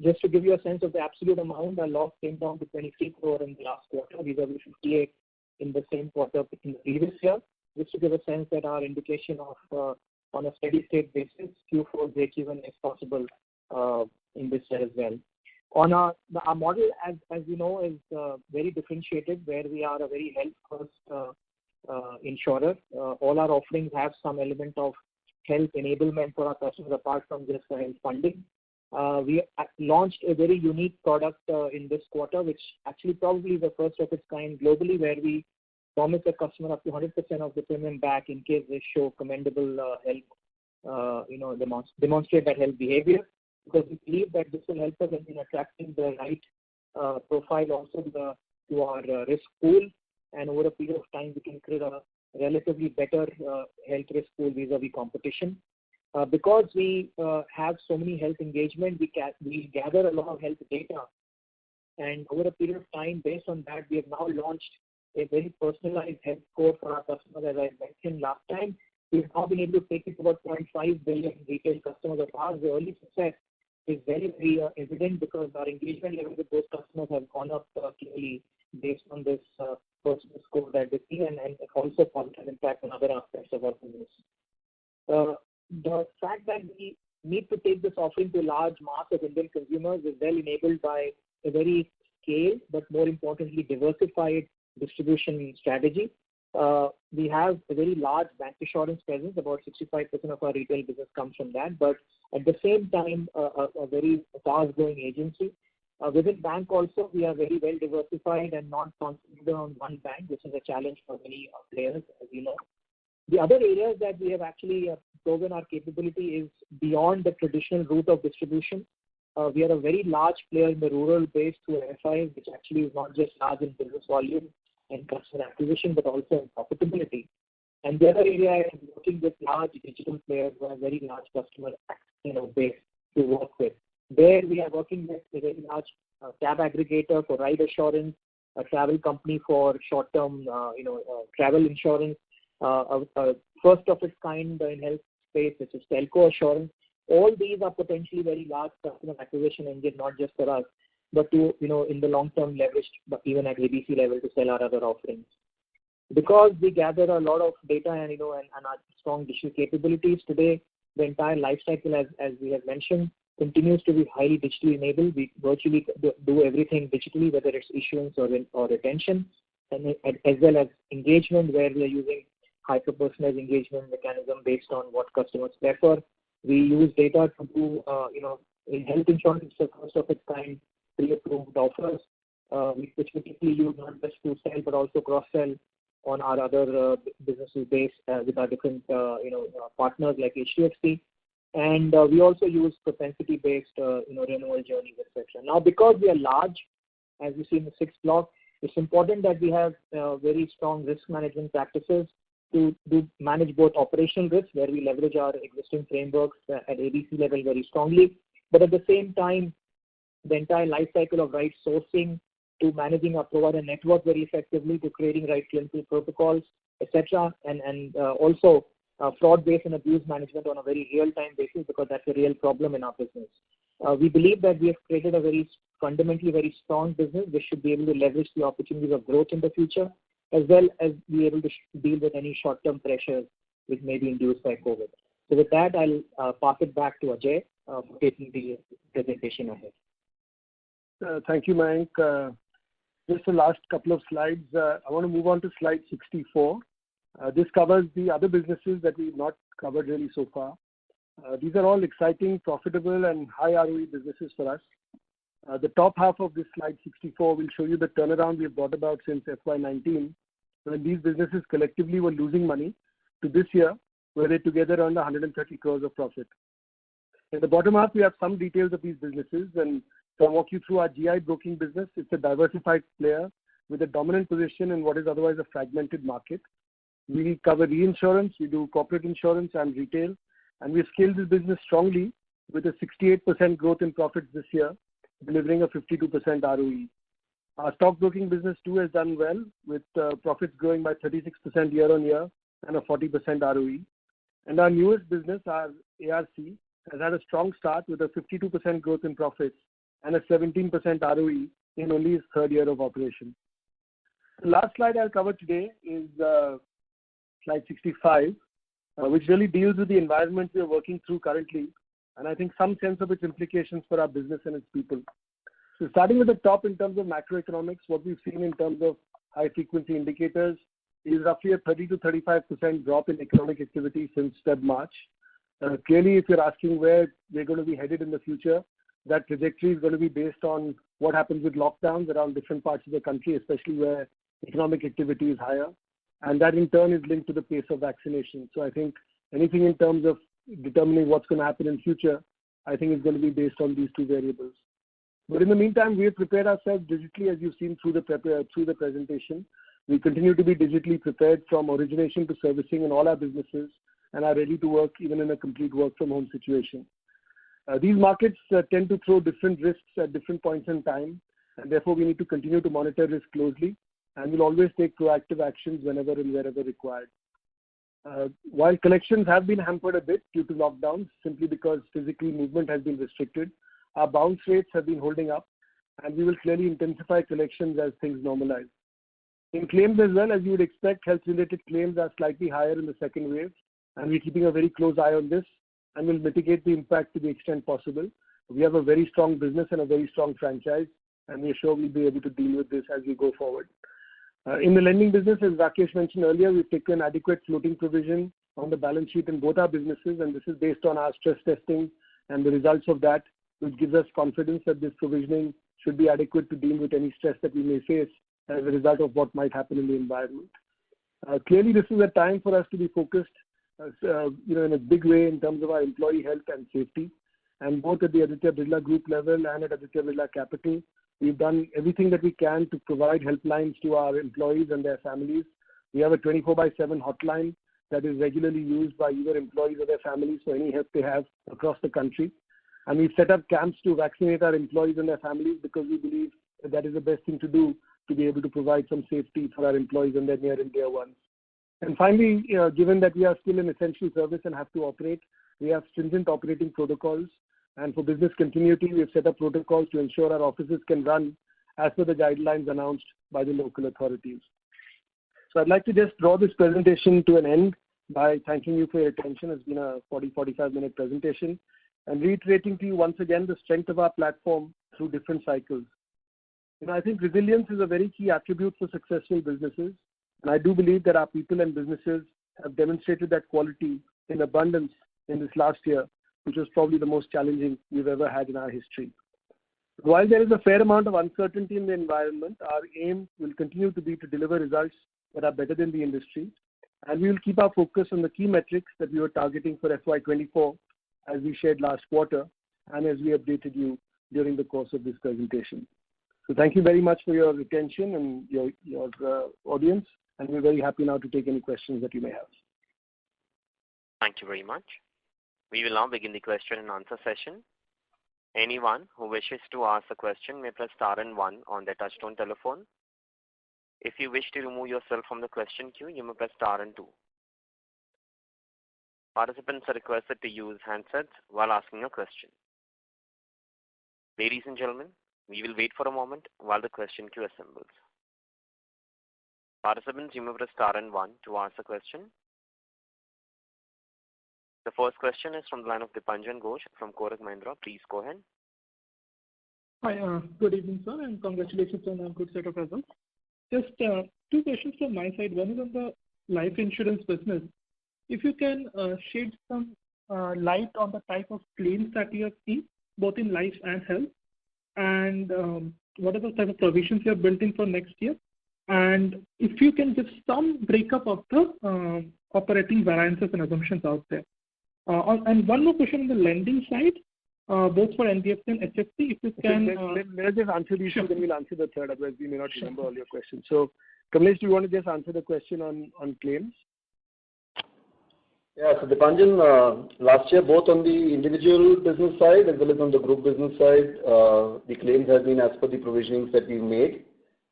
Just to give you a sense of the absolute amount, our loss came down to 23 crore in the last quarter, vis-a-vis 58 in the same quarter in the previous year, just to give a sense that our indication of on a steady state basis, Q4 breakeven is possible in this year as well. On our model, as you know, is very differentiated, where we are a very health first insurer. All our offerings have some element of health enablement for our customers apart from just health funding. We launched a very unique product in this quarter, which actually probably is the first of its kind globally, where we promise the customer up to 100% of the premium back in case they show commendable health, demonstrate that health behavior. Because we believe that this will help us in attracting the right profile also to our risk pool, and over a period of time we can create a relatively better health risk pool vis-a-vis competition. Because we have so many health engagement, we gather a lot of health data, and over a period of time, based on that, we have now launched a very personalized health score for our customers. As I mentioned last time, we've now been able to take it to about 0.5 billion retail customers of ours. The early success is very, very evident because our engagement level with those customers have gone up clearly based on this personal score that they see, and also positive impact on other aspects of our business. The fact that we need to take this offering to a large mass of Indian consumers is well enabled by a very scaled but more importantly diversified distribution strategy. We have a very large bank insurance presence. About 65% of our retail business comes from that, but at the same time a very fast growing agency. Within bank also, we are very well diversified and not concentrated on one bank, which is a challenge for many players, as you know. The other areas that we have actually proven our capability is beyond the traditional route of distribution. We are a very large player in the rural base through FI, which actually is not just large in business volume and customer acquisition, but also in profitability. And the other area is working with large digital players who have very large customer base to work with. There we are working with a very large cab aggregator for ride assurance, a travel company for short-term travel insurance, a first of its kind in health space, which is telco assurance. All these are potentially very large customer acquisition engine, not just for us, but to in the long term leveraged, but even at ABC level to sell our other offerings. Because we gather a lot of data and our strong digital capabilities today, the entire life cycle, as we have mentioned, continues to be highly digitally enabled. We virtually do everything digitally, whether it's issuance or retention, and as well as engagement, where we are using hyper-personalized engagement mechanism based on what customers prefer. We use data to do, in health insurance, it's the first of its kind pre-approved offers, which we typically use not just to sell but also cross-sell on our other businesses based with our different partners like HDFC. And we also use propensity-based renewal journeys, etc. Now, because we are large, as you see in the sixth block, it's important that we have very strong risk management practices to manage both operational risk, where we leverage our existing frameworks at ABC level very strongly, but at the same time, the entire life cycle of right sourcing to managing our provider network very effectively to creating right clinical protocols, etc. And also fraud-based and abuse management on a very real-time basis, because that's a real problem in our business. We believe that we have created a very fundamentally very strong business which should be able to leverage the opportunities of growth in the future, as well as be able to deal with any short-term pressures which may be induced by COVID. So with that, I'll pass it back to Ajay for taking the presentation ahead. Thank you, Mayank. Just the last couple of slides. I want to move on to slide 64. This covers the other businesses that we've not covered really so far. These are all exciting, profitable, and high ROE businesses for us. The top half of this slide 64 will show you the turnaround we've brought about since FY19, when these businesses collectively were losing money, to this year, where they together earned 130 crores of profit. In the bottom half, we have some details of these businesses, and so I'll walk you through our GI broking business. It's a diversified player with a dominant position in what is otherwise a fragmented market. We cover reinsurance, we do corporate insurance and retail, and we've scaled this business strongly with a 68% growth in profits this year, delivering a 52% ROE. Our stockbroking business too has done well, with profits growing by 36% year on year and a 40% ROE. And our newest business, our ARC, has had a strong start with a 52% growth in profits and a 17% ROE in only its third year of operation. The last slide I'll cover today is slide 65, which really deals with the environment we are working through currently, and I think some sense of its implications for our business and its people. So starting with the top in terms of macroeconomics, what we've seen in terms of high frequency indicators is roughly a 30 to 35% drop in economic activity since Feb March. Clearly, if you're asking where we're going to be headed in the future, that trajectory is going to be based on what happens with lockdowns around different parts of the country, especially where economic activity is higher. And that in turn is linked to the pace of vaccination. So I think anything in terms of determining what's going to happen in future, I think is going to be based on these two variables. But in the meantime, we have prepared ourselves digitally, as you've seen through the presentation. We continue to be digitally prepared from origination to servicing in all our businesses and are ready to work even in a complete work from home situation. These markets tend to throw different risks at different points in time, and therefore we need to continue to monitor risk closely, and we'll always take proactive actions whenever and wherever required. While collections have been hampered a bit due to lockdowns, simply because physical movement has been restricted, our bounce rates have been holding up, and we will clearly intensify collections as things normalize. In claims as well, as you would expect, health-related claims are slightly higher in the second wave, and we're keeping a very close eye on this and will mitigate the impact to the extent possible. We have a very strong business and a very strong franchise, and we're sure we'll be able to deal with this as we go forward. In the lending business, as Rakesh mentioned earlier, we've taken adequate floating provision on the balance sheet in both our businesses, and this is based on our stress testing and the results of that, which gives us confidence that this provisioning should be adequate to deal with any stress that we may face as a result of what might happen in the environment. Clearly, this is a time for us to be focused, in a big way in terms of our employee health and safety, and both at the Aditya Birla Group level and at Aditya Birla Capital. We've done everything that we can to provide helplines to our employees and their families. We have a 24/7 hotline that is regularly used by either employees or their families for any help they have across the country. And we've set up camps to vaccinate our employees and their families because we believe that is the best thing to do to be able to provide some safety for our employees and their near and dear ones. And finally, given that we are still an essential service and have to operate, we have stringent operating protocols. And for business continuity, we have set up protocols to ensure our offices can run as per the guidelines announced by the local authorities. So I'd like to just draw this presentation to an end by thanking you for your attention. It's been a 45-minute presentation, and reiterating to you once again the strength of our platform through different cycles. I think resilience is a very key attribute for successful businesses, and I do believe that our people and businesses have demonstrated that quality in abundance in this last year, which was probably the most challenging we've ever had in our history. While there is a fair amount of uncertainty in the environment, our aim will continue to be to deliver results that are better than the industry, and we will keep our focus on the key metrics that we were targeting for FY24 as we shared last quarter and as we updated you during the course of this presentation. So thank you very much for your attention and your audience, and we're very happy now to take any questions that you may have. Thank you very much. We will now begin the question and answer session. Anyone who wishes to ask a question may press star and 1 on their touchtone telephone. If you wish to remove yourself from the question queue, you may press star and 2. Participants are requested to use handsets while asking a question. Ladies and gentlemen, we will wait for a moment while the question queue assembles. Participants, you may press star and 1 to ask a question. The first question is from the line of Dipanjan Ghosh from Kotak Mahindra. Please go ahead. Hi, good evening, sir, and congratulations on a good set of results. Just two questions from my side. One is on the life insurance business. If you can shed some light on the type of claims that you have seen, both in life and health, and what are the type of provisions you have built in for next year, and if you can give some breakup of the operating variances and assumptions out there. And one more question on the lending side, both for NBFC and HFC, if you can... Let us just answer these two, then we'll answer the third, otherwise we may not remember all your questions. So, Kamlesh, do you want to just answer the question on claims? Yeah, so Dipanjan, last year, both on the individual business side as well as on the group business side, the claims have been as per the provisionings that we made.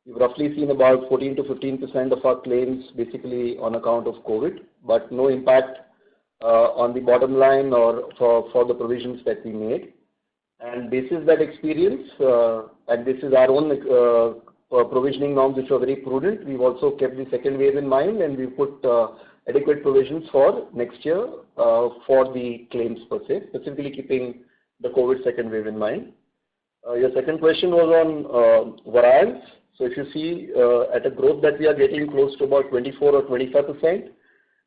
We've roughly seen about 14 to 15% of our claims basically on account of COVID, but no impact on the bottom line or for the provisions that we made. And basis that experience, and this is our own provisioning norms which are very prudent, we've also kept the second wave in mind, and we put adequate provisions for next year for the claims per se, specifically keeping the COVID second wave in mind. Your second question was on variance. So if you see at a growth that we are getting close to about 24 or 25%,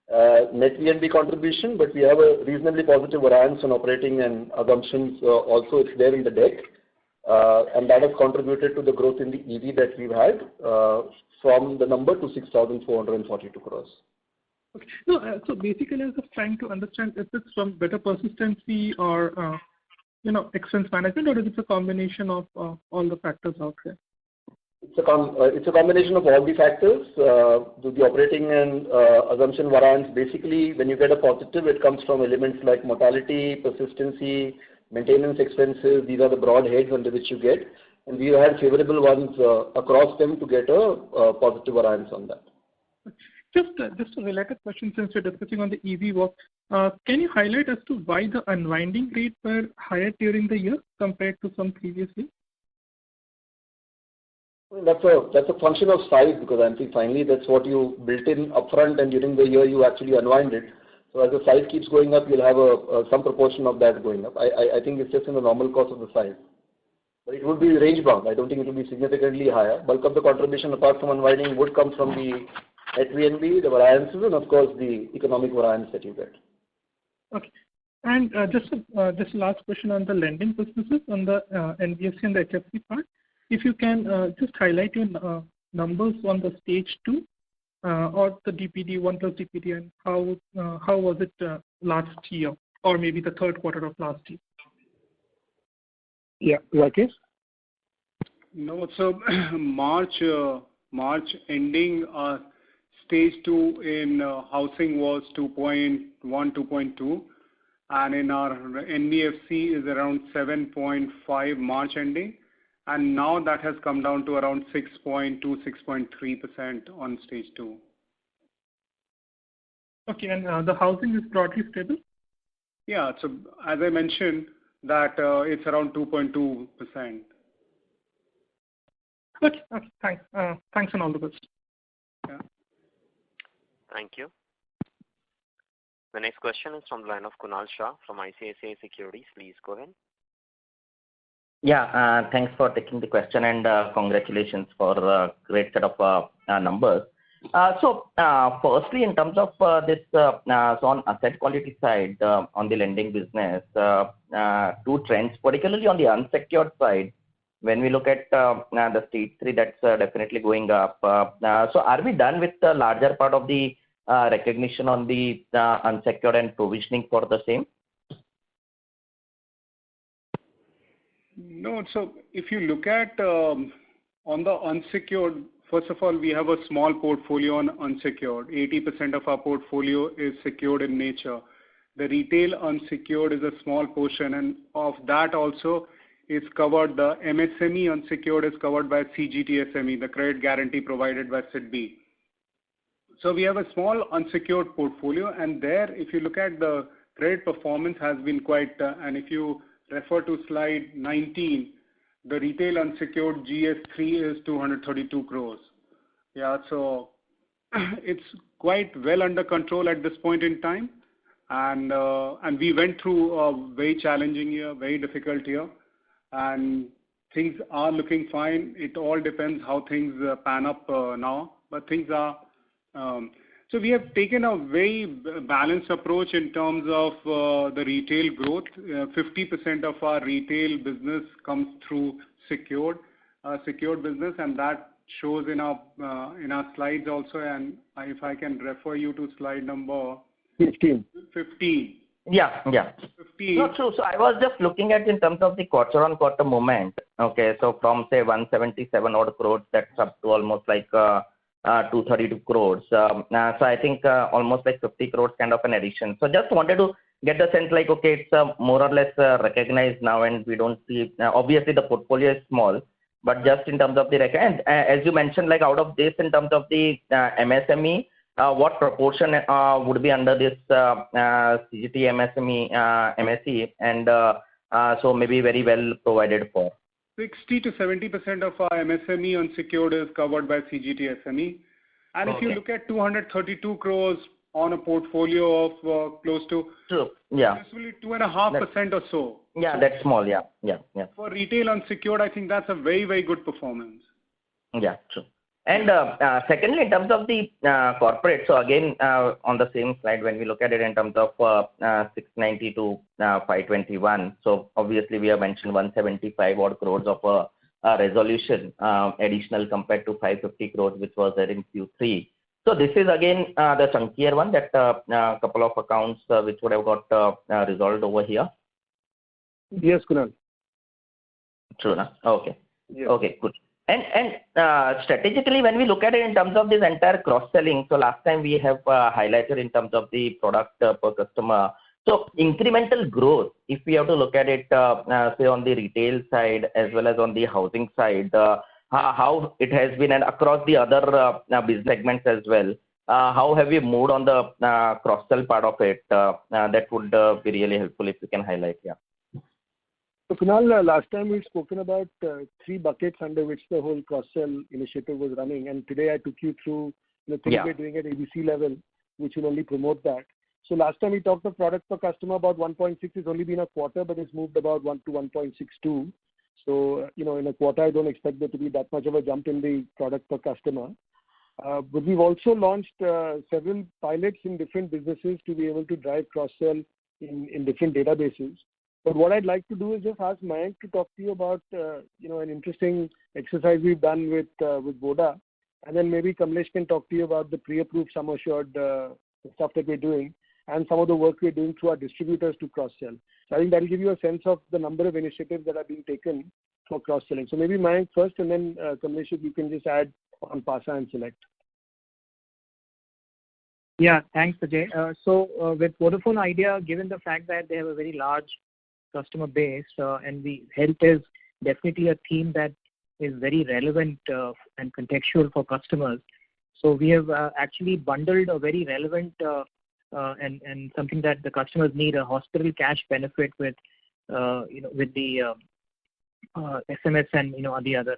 net VNB contribution, but we have a reasonably positive variance on operating and assumptions. Also, it's there in the deck, and that has contributed to the growth in the EV that we've had from the number to 6,442 crores. Okay. No, so basically, I was just trying to understand if it's from better persistency or expense management, or is it a combination of all the factors out there? It's a combination of all the factors. The operating and assumption variance, basically, when you get a positive, it comes from elements like mortality, persistency, maintenance expenses. These are the broad heads under which you get. And we had favorable ones across them to get a positive variance on that. Just a related question, since we're discussing on the EV walk. Can you highlight as to why the unwinding rate were higher during the year compared to some previous year? That's a function of size, because I think finally that's what you built in upfront, and during the year you actually unwind it. So as the size keeps going up, you'll have some proportion of that going up. I think it's just in the normal course of the size. But it would be range bound. I don't think it will be significantly higher. Bulk of the contribution apart from unwinding would come from the net VNB, the variances, and of course the economic variance that you get. Okay. And just last question on the lending businesses, on the NBFC and the HFC part. If you can just highlight your numbers on the stage 2 or the DPD 1 plus DPD, and how was it last year, or maybe the third quarter of last year? Yeah, Rakesh? No, so March ending, stage 2 in housing was 2.1, 2.2, and in our NBFC is around 7.5 March ending, and now that has come down to around 6.2, 6.3% on stage 2. Okay, and the housing is broadly stable? Yeah, so as I mentioned, that it's around 2.2%. Okay, thanks. Thanks and all the best. Yeah. Thank you. The next question is from the line of Kunal Shah from ICICI Securities. Please go ahead. Yeah, thanks for taking the question, and congratulations for a great set of numbers. So firstly, in terms of this, so on asset quality side, on the lending business, two trends, particularly on the unsecured side. When we look at the stage 3, that's definitely going up. So are we done with the larger part of the recognition on the unsecured and provisioning for the same? No, so if you look at on the unsecured, first of all, we have a small portfolio on unsecured. 80% of our portfolio is secured in nature. The retail unsecured is a small portion, and of that also is covered, the MSME unsecured is covered by CGTSME, the credit guarantee provided by SIDBI. So we have a small unsecured portfolio, and there, if you look at the credit performance has been quite, and if you refer to slide 19, the retail unsecured GS3 is 232 crores. Yeah, so it's quite well under control at this point in time, and we went through a very challenging year, very difficult year, and things are looking fine. It all depends how things pan up now, but things are. So we have taken a very balanced approach in terms of the retail growth. 50% of our retail business comes through secured business, and that shows in our slides also. And if I can refer you to slide number 15. 15. Yeah. 15. No, so I was just looking at in terms of the quarter-on-quarter movement. Okay, so from say 177 odd crores, that's up to almost like 232 crores. So I think almost like 50 crores kind of an addition. So just wanted to get the sense like, okay, it's more or less recognized now, and we don't see, obviously the portfolio is small, but just in terms of the and as you mentioned, like out of this, in terms of the MSME, what proportion would be under this CGT MSME, MSE, and so maybe very well provided for? 60 to 70% of our MSME unsecured is covered by CGT SME. And if you look at 232 crores on a portfolio of close to, true, yeah, this will be 2.5% or so. Yeah, that's small, yeah. For retail unsecured, I think that's a very, very good performance. Yeah, true. And secondly, in terms of the corporate, so again, on the same slide, when we look at it in terms of 690 to 521, so obviously we have mentioned 175 odd crores of a resolution additional compared to 550 crores, which was there in Q3. So this is again the chunkier one, that couple of accounts which would have got resolved over here. Yes, Kunal. True, na? Okay. Yes. Okay, good. And strategically, when we look at it in terms of this entire cross-selling, so last time we have highlighted in terms of the product per customer. So incremental growth, if we have to look at it, say on the retail side as well as on the housing side, how it has been, and across the other business segments as well, how have you moved on the cross-sell part of it? That would be really helpful if you can highlight, yeah. So Kunal, last time we'd spoken about 3 buckets under which the whole cross-sell initiative was running, and today I took you through the things we're doing at ABC level, which will only promote that. So last time we talked of product per customer about 1.6. It's only been a quarter, but it's moved about 1 to 1.62. So, in a quarter, I don't expect there to be that much of a jump in the product per customer. But we've also launched several pilots in different businesses to be able to drive cross-sell in different databases. But what I'd like to do is just ask Mayank to talk to you about, an interesting exercise we've done with Voda. And then maybe Kamlesh can talk to you about the pre-approved sum assured stuff that we're doing and some of the work we're doing through our distributors to cross-sell. So I think that'll give you a sense of the number of initiatives that are being taken for cross-selling. So maybe Mayank first, and then Kamlesh, if you can just add on PASA and Select. Yeah, thanks, Ajay. So with Vodafone Idea, given the fact that they have a very large customer base, and the health is definitely a theme that is very relevant and contextual for customers. So we have actually bundled a very relevant and something that the customers need, a hospital cash benefit with with the SMS and the other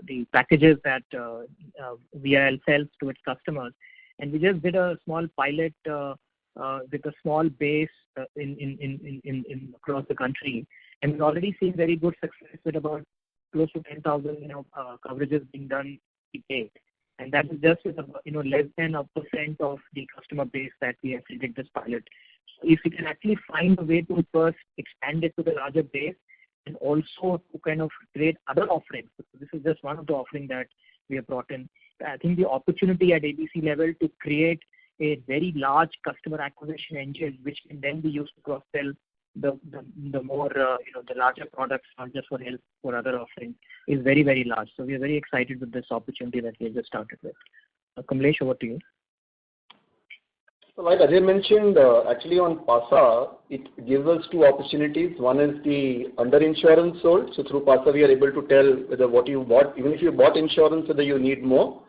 the packages that VIL sells to its customers. And we just did a small pilot with a small base in across the country, and we've already seen very good success with about close to 10,000 coverages being done today, and that is just with less than 1% of the customer base that we actually did this pilot. So if we can actually find a way to first expand it to the larger base and also to kind of create other offerings. So this is just one of the offerings that we have brought in. I think the opportunity at ABC level to create a very large customer acquisition engine, which can then be used to cross-sell the more the larger products, not just for health, for other offerings, is very, very large. So we are very excited with this opportunity that we just started with. Kamlesh, over to you. So like Ajay mentioned, actually on PASA, it gives us 2 opportunities. One is the underinsurance sold. So through PASA, we are able to tell whether what you bought, even if you bought insurance, whether you need more.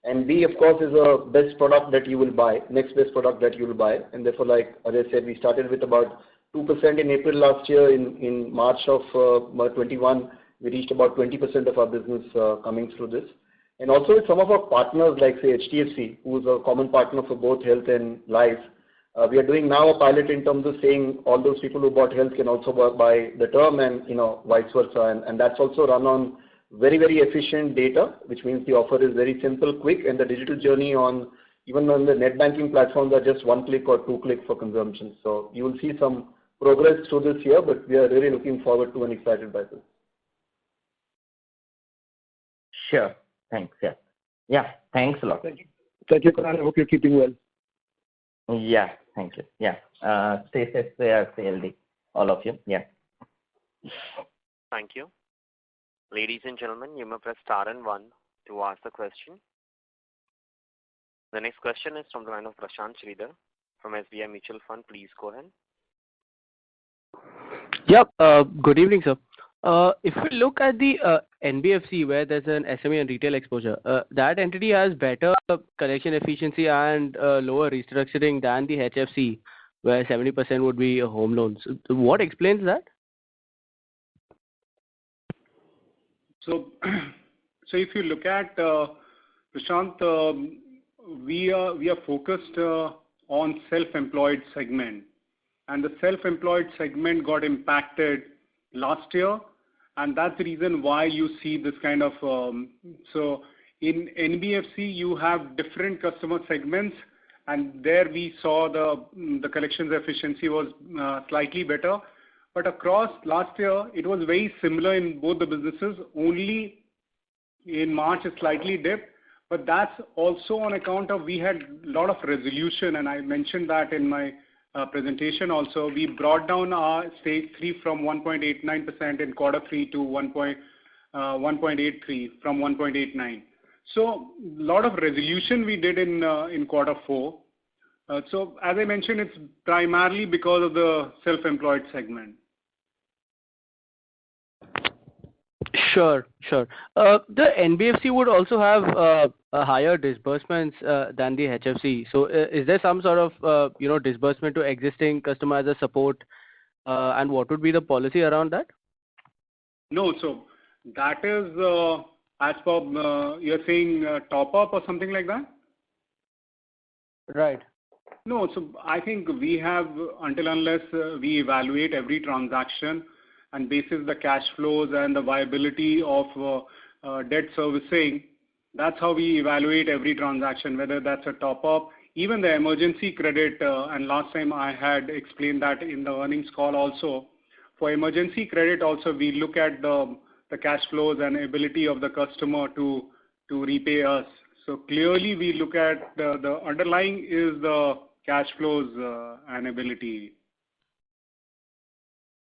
And B, of course, is a best product that you will buy, next best product that you will buy. And therefore, like Ajay said, we started with about 2% in April last year. In March of 21, we reached about 20% of our business coming through this. And also with some of our partners, like say HDFC, who is a common partner for both health and life, we are doing now a pilot in terms of saying all those people who bought health can also buy the term, and vice versa. And that's also run on very, very efficient data, which means the offer is very simple, quick, and the digital journey even on the net banking platforms are just 1 click or 2 click for consumption. So you will see some progress through this year, but we are really looking forward to and excited by this. Sure. Thanks. Yeah. Thanks a lot. Thank you, Kunal. I hope you're keeping well. Yeah. Thank you. Yeah. Stay safe, stay healthy, all of you. Yeah. Thank you. Ladies and gentlemen, you may press star and 1 to ask the question. The next question is from the line of Prashant Sridhar from SBI Mutual Fund. Please go ahead. Yep. Good evening, sir. If we look at the NBFC, where there's an SME and retail exposure, that entity has better collection efficiency and lower restructuring than the HFC, where 70% would be home loans. What explains that? So if you look at Prashant, we are focused on self-employed segment, and the self-employed segment got impacted last year, and that's the reason why you see this kind of. So In NBFC, you have different customer segments, and there we saw the collections efficiency was slightly better. But across last year, it was very similar in both the businesses. Only in March, it slightly dipped, but that's also on account of we had a lot of resolution, and I mentioned that in my presentation also. We brought down our stage 3 from 1.89% in quarter 3 to 1.83 from 1.89. So a lot of resolution we did in quarter 4. So as I mentioned, it's primarily because of the self-employed segment. Sure. The NBFC would also have a higher disbursements than the HFC. So is there some sort of disbursement to existing customers as a support, and what would be the policy around that? No, so that is as per you're saying top up or something like that? Right. No, so I think we have until unless we evaluate every transaction and basis the cash flows and the viability of debt servicing, that's how we evaluate every transaction, whether that's a top up, even the emergency credit. And last time I had explained that in the earnings call also. For emergency credit also, we look at the cash flows and ability of the customer to repay us. So clearly we look at the underlying is the cash flows and ability.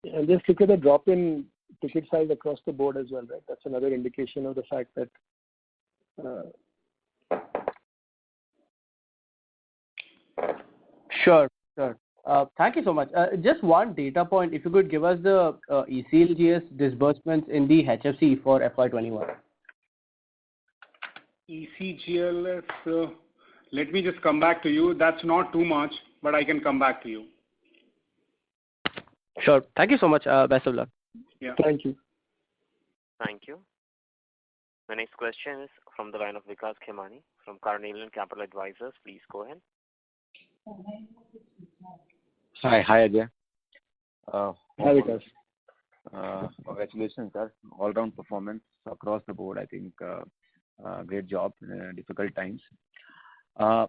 And just look at the drop in ticket size across the board as well, right? That's another indication of the fact that Sure. Thank you so much. Just one data point, if you could give us the ECLGS disbursements in the HFC for FY21. ECGLS, let me just come back to you. That's not too much, but I can come back to you. Sure. Thank you so much. Best of luck. Yeah. Thank you. Thank you. The next question is from the line of Vikas Khemani from Carnelian Capital Advisors. Please go ahead. Hi, Ajay. Hi, Vikas. Congratulations, sir. All-round performance across the board. I think great job in difficult times. A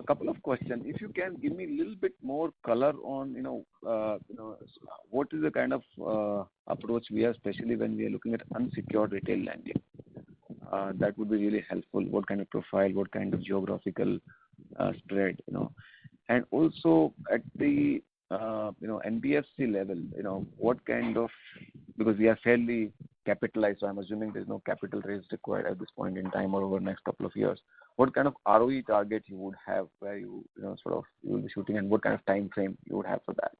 couple of questions. If you can give me a little bit more color on, what is the kind of approach we have, especially when we are looking at unsecured retail lending. That would be really helpful. What kind of profile, what kind of geographical spread, and also at the NBFC level, what kind of, because we are fairly capitalized, so I'm assuming there's no capital raise required at this point in time or over the next couple of years. What kind of ROE target you would have where you will be shooting, and what kind of time frame you would have for that?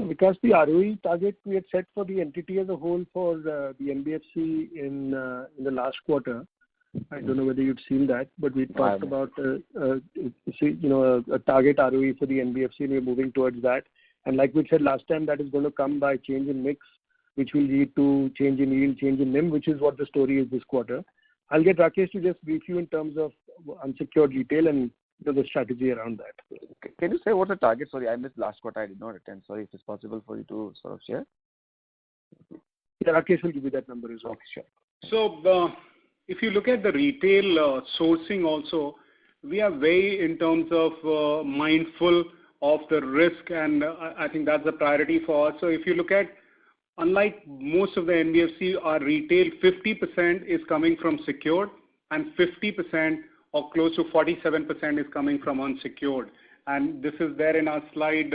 Because the ROE target we had set for the entity as a whole for the NBFC in the last quarter, I don't know whether you've seen that, but we talked about a target ROE for the NBFC, and we're moving towards that. And like we said last time, that is going to come by change in mix, which will lead to change in yield, change in NIM, which is what the story is this quarter. I'll get Rakesh to just brief you in terms of unsecured retail and the strategy around that. Can you say what's the target? Sorry, I missed last quarter. I did not attend. Sorry, if it's possible for you to sort of share. Yeah, Rakesh will give you that number as well. Okay, sure. So if you look at the retail sourcing also, we are very in terms of mindful of the risk, and I think that's a priority for us. So if you look at, unlike most of the NBFC, our retail 50% is coming from secured, and 50% or close to 47% is coming from unsecured. And this is there in our slide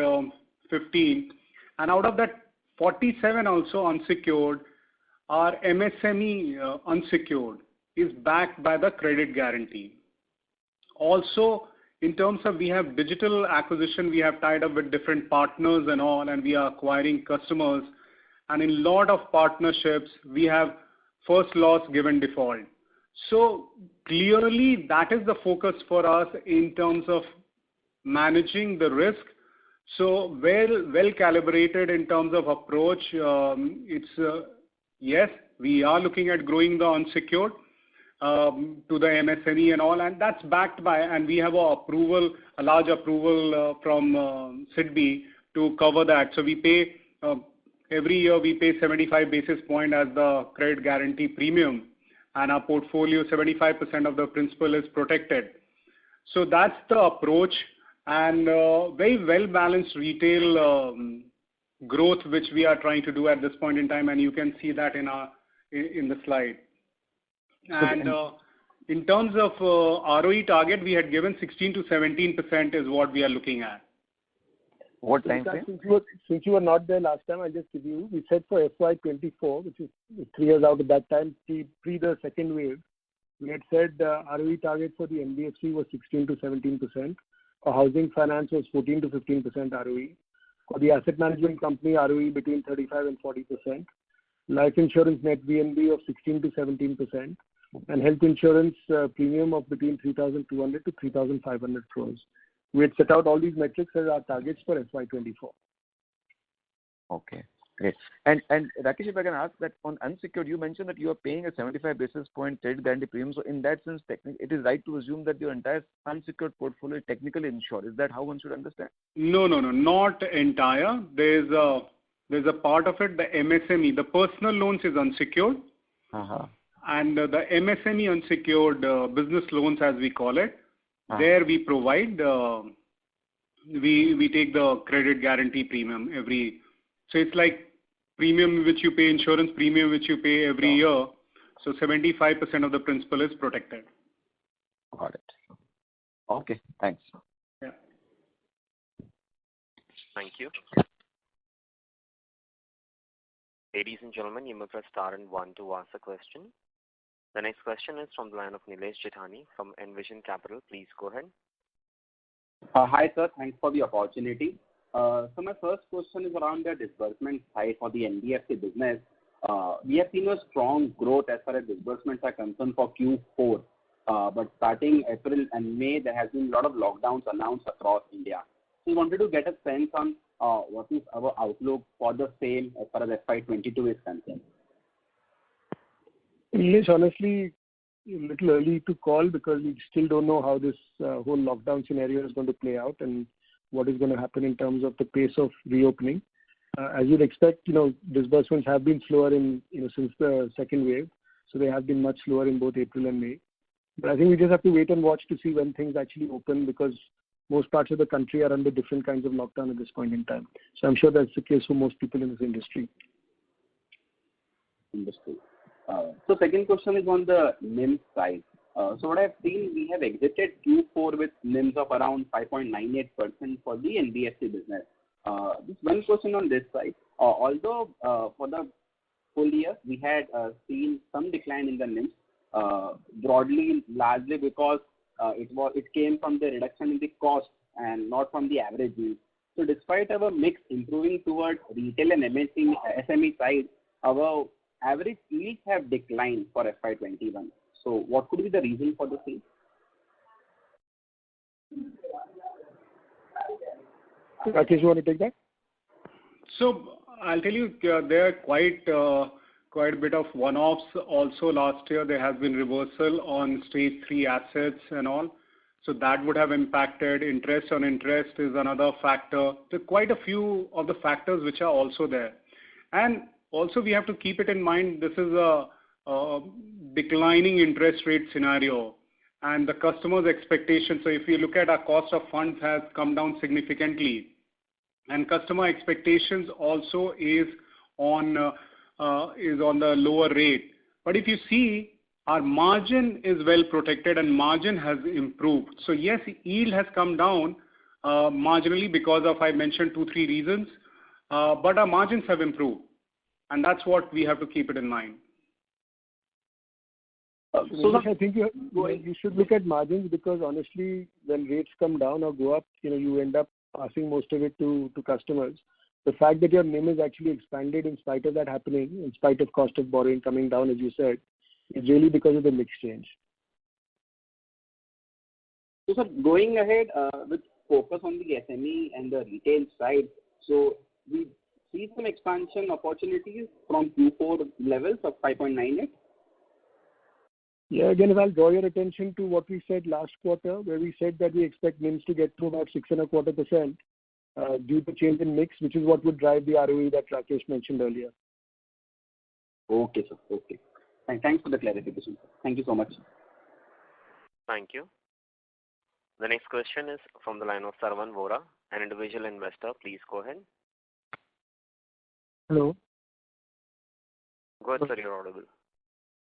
15. And out of that 47 also unsecured, our MSME unsecured is backed by the credit guarantee. Also, in terms of we have digital acquisition, we have tied up with different partners and all, and we are acquiring customers. And in a lot of partnerships, we have first loss given default. So clearly, that is the focus for us in terms of managing the risk. So well calibrated in terms of approach. Yes, we are looking at growing the unsecured to the MSME and all, and that's backed by, and we have a large approval from SIDBI to cover that. So we pay every year we pay 75 basis point as the credit guarantee premium, and our portfolio, 75% of the principal is protected. So that's the approach, and very well-balanced retail growth which we are trying to do at this point in time, and you can see that in the slide. And in terms of ROE target, we had given 16 to 17% is what we are looking at. What time frame? Since you were not there last time, I'll just give you. We said for FY24, which is 3 years out at that time, pre the second wave, we had said ROE target for the NBFC was 16 to 17%. For housing finance was 14 to 15% ROE. For the asset management company, ROE between 35 and 40%. Life insurance net VNB of 16 to 17%. And health insurance premium of between 3,200 to 3,500 crores. We had set out all these metrics as our targets for FY24. Okay, great. And Rakesh, if I can ask that on unsecured, you mentioned that you are paying a 75 basis point credit guarantee premium. So in that sense, it is right to assume that your entire unsecured portfolio is technically insured. Is that how one should understand? No, not entire. There's a part of it, the MSME, the personal loans is unsecured. And the MSME unsecured business loans, as we call it, there we provide, we take the credit guarantee premium so it's like premium which you pay, insurance premium which you pay every year. So 75% of the principal is protected. Got it. Okay, thanks. Yeah. Thank you. Ladies and gentlemen, you may press star and 1 to ask a question. The next question is from the line of Nilesh Jethani from Envision Capital. Please go ahead. Hi, sir. Thanks for the opportunity. So my first question is around the disbursement side for the NBFC business. We have seen a strong growth as far as disbursements are concerned for Q4. But starting April and May, there has been a lot of lockdowns announced across India. So we wanted to get a sense on what is our outlook for the same as far as FY22 is concerned. Yes, honestly, a little early to call because we still don't know how this whole lockdown scenario is going to play out and what is going to happen in terms of the pace of reopening. As you'd expect, disbursements have been slower since the second wave, so they have been much slower in both April and May. But I think we just have to wait and watch to see when things actually open because most parts of the country are under different kinds of lockdown at this point in time. So I'm sure that's the case for most people in this industry. Understood. So second question is on the NIM side. So what I've seen, we have exited Q4 with NIMs of around 5.98% for the NBFC business. Just one question on this side. Although for the full year, we had seen some decline in the NIMs, broadly, largely because it came from the reduction in the cost and not from the average yield. So despite our mix improving towards retail and SME side, our average yields have declined for FY21. So what could be the reason for the same? Rakesh, you want to take that? So I'll tell you, there are quite a bit of one-offs also last year. There has been reversal on stage 3 assets and all. So that would have impacted. Interest on interest is another factor. There are quite a few of the factors which are also there. And also, we have to keep it in mind, this is a declining interest rate scenario and the customer's expectation. So if you look at our cost of funds has come down significantly and customer expectations also is on the lower rate. But if you see, our margin is well protected and margin has improved. So yes, yield has come down marginally because of, I mentioned 2-3 reasons, but our margins have improved. And that's what we have to keep it in mind. So I think you should look at margins because honestly, when rates come down or go up, you end up passing most of it to customers. The fact that your NIM is actually expanded in spite of that happening, in spite of cost of borrowing coming down, as you said, is really because of the mix change. So sir, going ahead with focus on the SME and the retail side, so we see some expansion opportunities from Q4 levels of 5.98? Yeah, again, if I'll draw your attention to what we said last quarter, where we said that we expect NIMs to get to about 6.25% due to change in mix, which is what would drive the ROE that Rakesh mentioned earlier. Okay, sir. Okay. Thanks for the clarification. Thank you so much. Thank you. The next question is from the line of Sarvan Vora, an individual investor. Please go ahead. Hello. Go ahead, sir. You're audible.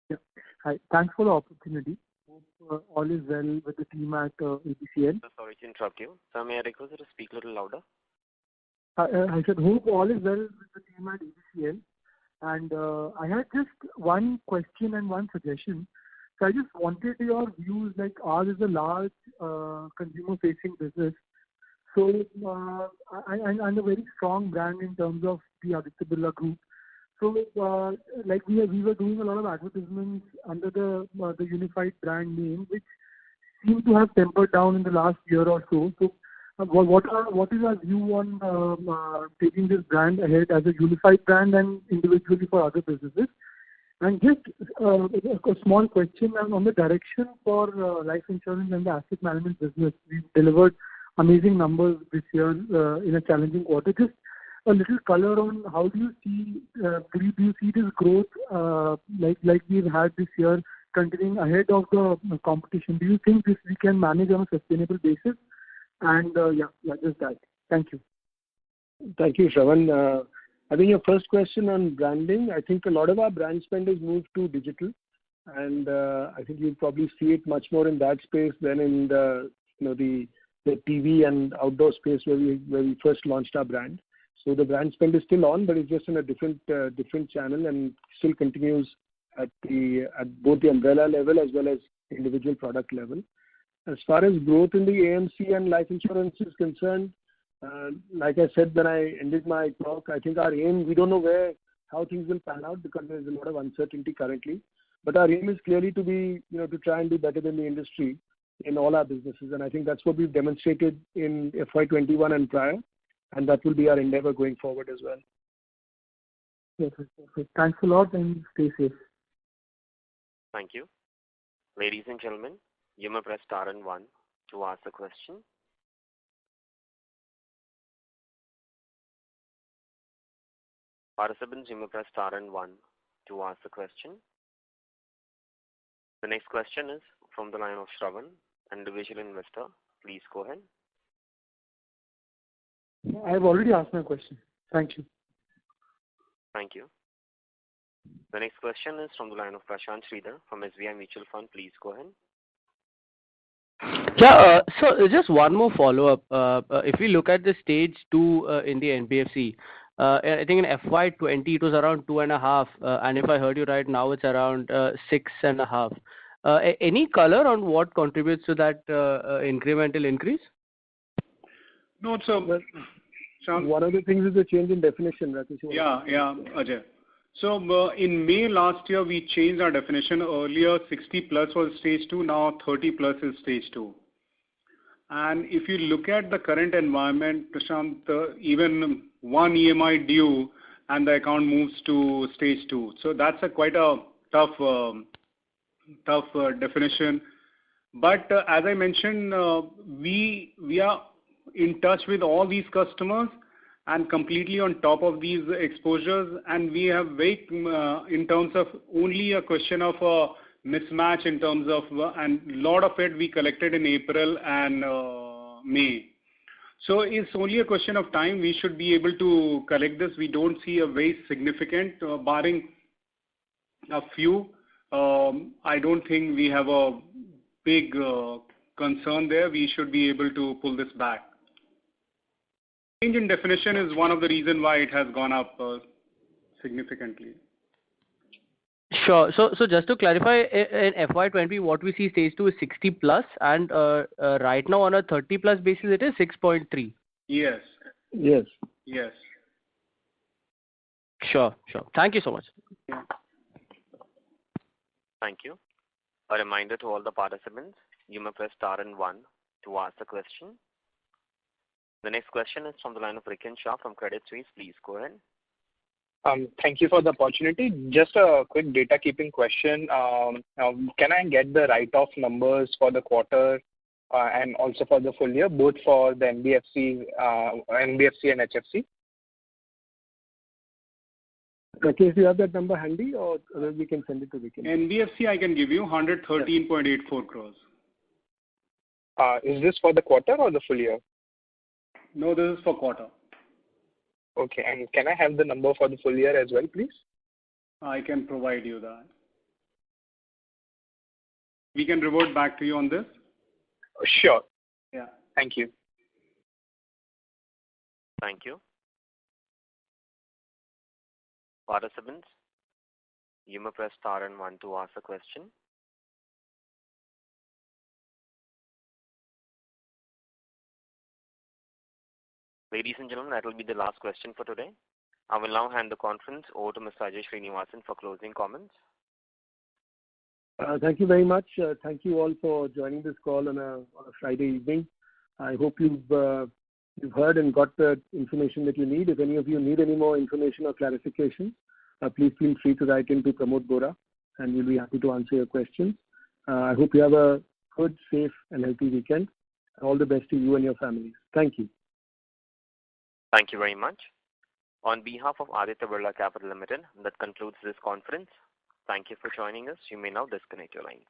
Yeah. Hi. Thanks for the opportunity. Hope all is well with the team at ABCL. Sorry to interrupt you. Sir, may I request you to speak a little louder? I said hope all is well with the team at ABCL. And I had just one question and one suggestion. So I just wanted your views, like ours is a large consumer-facing business. So and a very strong brand in terms of the Aditya Birla Group. So like we were doing a lot of advertisements under the unified brand name, which seem to have tempered down in the last year or so. So what is our view on taking this brand ahead as a unified brand and individually for other businesses? And just a small question on the direction for life insurance and the asset management business. We've delivered amazing numbers this year in a challenging quarter. Just a little color on how do you see do you see this growth like we've had this year continuing ahead of the competition? Do you think this we can manage on a sustainable basis? And just that. Thank you. Thank you, Shravan. I think your first question on branding, I think a lot of our brand spend has moved to digital, and I think you'll probably see it much more in that space than in the TV and outdoor space where we first launched our brand. So the brand spend is still on, but it's just in a different channel and still continues at both the umbrella level as well as individual product level. As far as growth in the AMC and life insurance is concerned, like I said when I ended my talk, I think our aim, we don't know how things will pan out because there's a lot of uncertainty currently. But our aim is clearly to be, to try and do better than the industry in all our businesses. And I think that's what we've demonstrated in FY21 and prior. And that will be our endeavor going forward as well. Perfect. Thanks a lot and stay safe. Thank you. Ladies and gentlemen, you may press star and 1 to ask a question. Participants, you may press star and 1 to ask a question. The next question is from the line of Shravan, an individual investor. Please go ahead. I've already asked my question. Thank you. Thank you. The next question is from the line of Prashant Sridhar from SBI Mutual Fund. Please go ahead. Yeah, so just one more follow-up. If we look at the stage 2 in the NBFC, I think in FY20 it was around 2.5, and if I heard you right now it's around 6.5. Any color on what contributes to that incremental increase? No, so one of the things is the change in definition, Rakesh. Yeah, Ajay. So in May last year, we changed our definition. Earlier, 60 plus was stage 2. Now 30 plus is stage 2. And if you look at the current environment, Prashant, even one EMI due and the account moves to stage 2. So that's quite a tough definition. But as I mentioned, we are in touch with all these customers and completely on top of these exposures, and we have very in terms of only a question of a mismatch in terms of and lot of it we collected in April and May. So it's only a question of time. We should be able to collect this. We don't see a very significant, barring a few. I don't think we have a big concern there. We should be able to pull this back. Change in definition is one of the reasons why it has gone up significantly. Sure. So just to clarify, in FY20, what we see stage 2 is 60 plus, and right now on a 30 plus basis, it is 6.3. Yes. Sure. Thank you so much. Yeah. Thank you. A reminder to all the participants, you may press star and 1 to ask a question. The next question is from the line of Rikin Shah from Credit Suisse. Please go ahead. Thank you for the opportunity. Just a quick data keeping question. Can I get the write-off numbers for the quarter and also for the full year, both for the NBFC and HFC? Rakesh, do you have that number handy, or we can send it to Vikin? NBFC, I can give you 113.84 crores. Is this for the quarter or the full year? No, this is for quarter. Okay. And can I have the number for the full year as well, please? I can provide you that. We can revert back to you on this. Sure. Yeah. Thank you. Thank you. Participants, you may press star and one to ask a question. Ladies and gentlemen, that will be the last question for today. I will now hand the conference over to Mr. Ajay Srinivasan for closing comments. Thank you very much. Thank you all for joining this call on a Friday evening. I hope you've heard and got the information that you need. If any of you need any more information or clarification, please feel free to write in to Pramod Bora, and we'll be happy to answer your questions. I hope you have a good, safe, and healthy weekend. All the best to you and your families. Thank you. Thank you very much. On behalf of Aditya Birla Capital Limited, that concludes this conference. Thank you for joining us. You may now disconnect your lines.